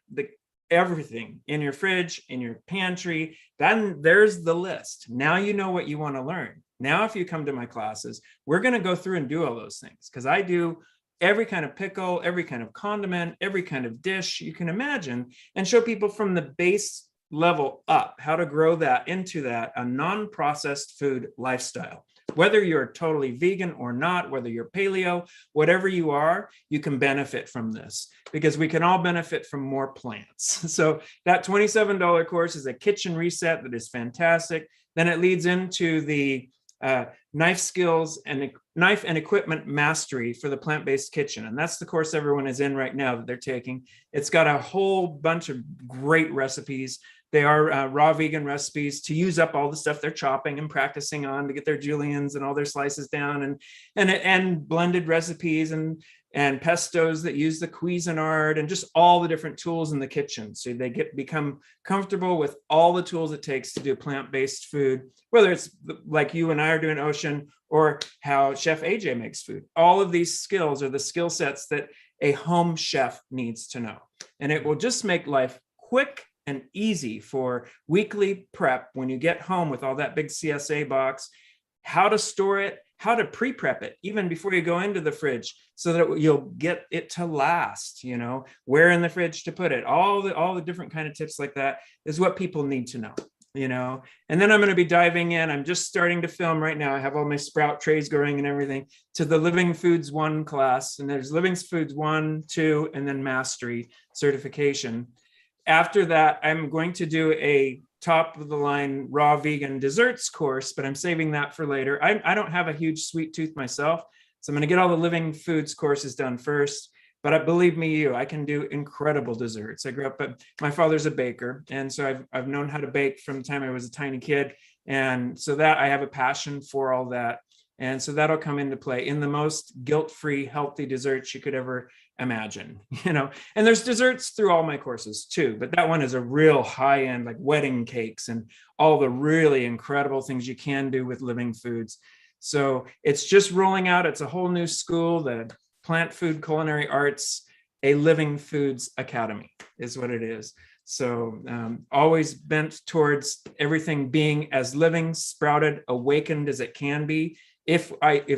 everything in your fridge, in your pantry. Then there's the list. Now you know what you want to learn. Now, if you come to my classes, we're going to go through and do all those things, because I do every kind of pickle, every kind of condiment, every kind of dish you can imagine, and show people from the base level up how to grow that into a non-processed food lifestyle. Whether you're totally vegan or not, whether you're paleo, whatever you are, you can benefit from this, because we can all benefit from more plants. So that $27 course is a kitchen reset that is fantastic. Then it leads into the knife skills and knife and equipment mastery for the plant-based kitchen. And that's the course everyone is in right now that they're taking. It's got a whole bunch of great recipes. They are raw vegan recipes to use up all the stuff they're chopping and practicing on to get their juliennes and all their slices down, and blended recipes and pestos that use the Cuisinart, and just all the different tools in the kitchen. So they become comfortable with all the tools it takes to do plant-based food, whether it's like you and I are doing, Ocean, or how Chef AJ makes food. All of these skills are the skill sets that a home chef needs to know. And it will just make life quick and easy for weekly prep when you get home with all that big CSA box, how to store it, how to pre-prep it even before you go into the fridge, so that you'll get it to last, where in the fridge to put it. All the different kind of tips like that is what people need to know, And then I'm going to be diving in. I'm just starting to film right now. I have all my sprout trays going and everything, to the Living Foods 1 class. And there's Living Foods 1, 2, and then Mastery certification. After that, I'm going to do a top of the line raw vegan desserts course, but I'm saving that for later. I don't have a huge sweet tooth myself, so I'm going to get all the Living Foods courses done first. But believe me, I can do incredible desserts. I grew up, my father's a baker, and so I've known how to bake from the time I was a tiny kid, and so that I have a passion for all that. And so that'll come into play in the most guilt-free, healthy desserts you could ever imagine, And there's desserts through all my courses too, but that one is a real high-end, like wedding cakes and all the really incredible things you can do with Living Foods. So it's just rolling out. It's a whole new school, the Plant Food Culinary Arts, a Living Foods Academy is what it is. So always bent towards everything being as living, sprouted, awakened as it can be. If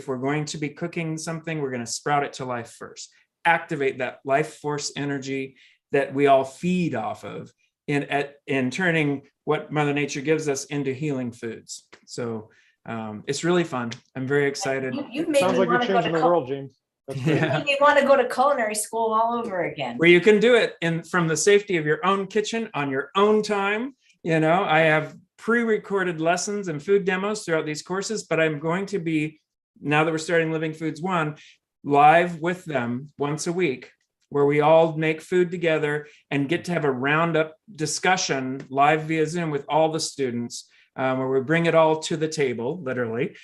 we're going to be cooking something, we're going to sprout it to life first. Activate that life force energy that we all feed off of in turning what Mother Nature gives us into healing foods. So it's really fun. I'm very excited. You made Sounds me like you're want to go changing to the world, James. That's great. You made me want to go to culinary school all over again. Where you can do it from the safety of your own kitchen on your own time. I have pre-recorded lessons and food demos throughout these courses, but I'm going to be, now that we're starting Living Foods 1, live with them once a week, where we all make food together and get to have a roundup discussion live via Zoom with all the students, where we bring it all to the table, literally,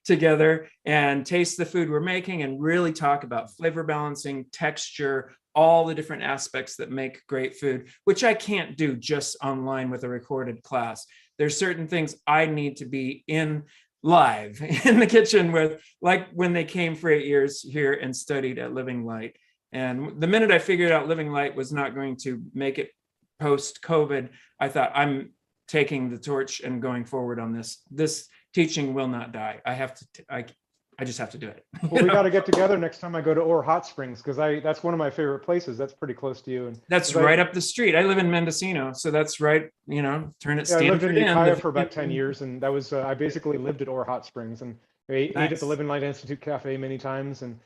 together, and taste the food we're making and really talk about flavor balancing, texture, all the different aspects that make great food, which I can't do just online with a recorded class. There's certain things I need to be in live in the kitchen with, like when they came for 8 years here and studied at Living Light. And the minute I figured out Living Light was not going to make it post-COVID, I thought, I'm taking the torch and going forward on this. This teaching will not die. I just have to do it. Well, we got to get together next time I go to Ore Hot Springs, because that's one of my favorite places. That's pretty close to you. And that's right up the street. I live in Mendocino, so that's right. Turn it. Yeah, I lived in Ukiah for about the 10 years, and that was I basically lived at Ore Hot Springs, and I ate at the Living Light Institute Cafe many times. And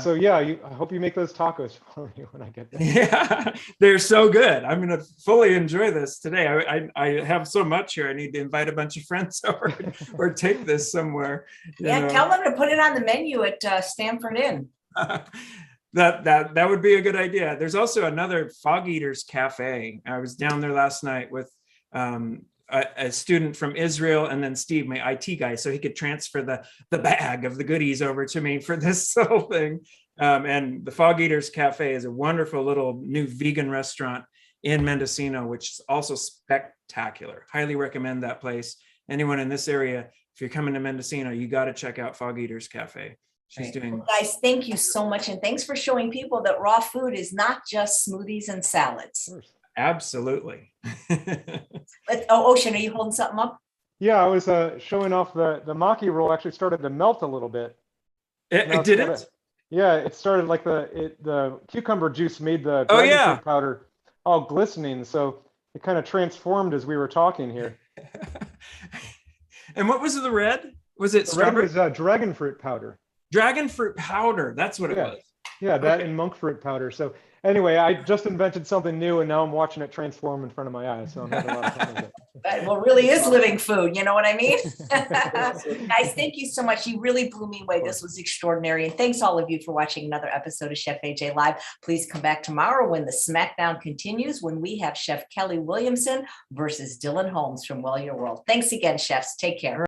so I hope you make those tacos for me when I get there. Yeah, they're so good. I'm going to fully enjoy this today. I have so much here. I need to invite a bunch of friends over or take this somewhere. Tell them to put it on the menu at Stanford Inn. That would be a good idea. There's also another Fog Eaters Cafe. I was down there last night with a student from Israel, and then Steve, my IT guy, so he could transfer the bag of the goodies over to me for this whole thing. And the Fog Eaters Cafe is a wonderful little new vegan restaurant in Mendocino, which is also spectacular. Highly recommend that place. Anyone in this area, if you're coming to Mendocino, you got to check out Fog Eaters Cafe. She's doing. Well, guys, thank you so much. And thanks for showing people that raw food is not just smoothies and salads. Absolutely. Ocean, are you holding something up? Yeah, I was showing off the maki roll actually started to melt a little bit. It didn't? Yeah, it started like the cucumber juice made the dragon fruit powder all glistening. So it kind of transformed as we were talking here. And what was the red? Was it strawberry? The red was dragon fruit powder. Dragon fruit powder. That's what it was. Yeah, that and monk fruit powder. So anyway, I just invented something new and now I'm watching it transform in front of my eyes. So I'm having a lot of fun with it. Well, really is living food. You know what I mean? Guys, thank you so much. You really blew me away. This was extraordinary. And thanks all of you for watching another episode of Chef AJ Live. Please come back tomorrow when the SmackDown continues, when we have Chef Kelly Williamson versus Dylan Holmes from Well Your World. Thanks again, chefs. Take care.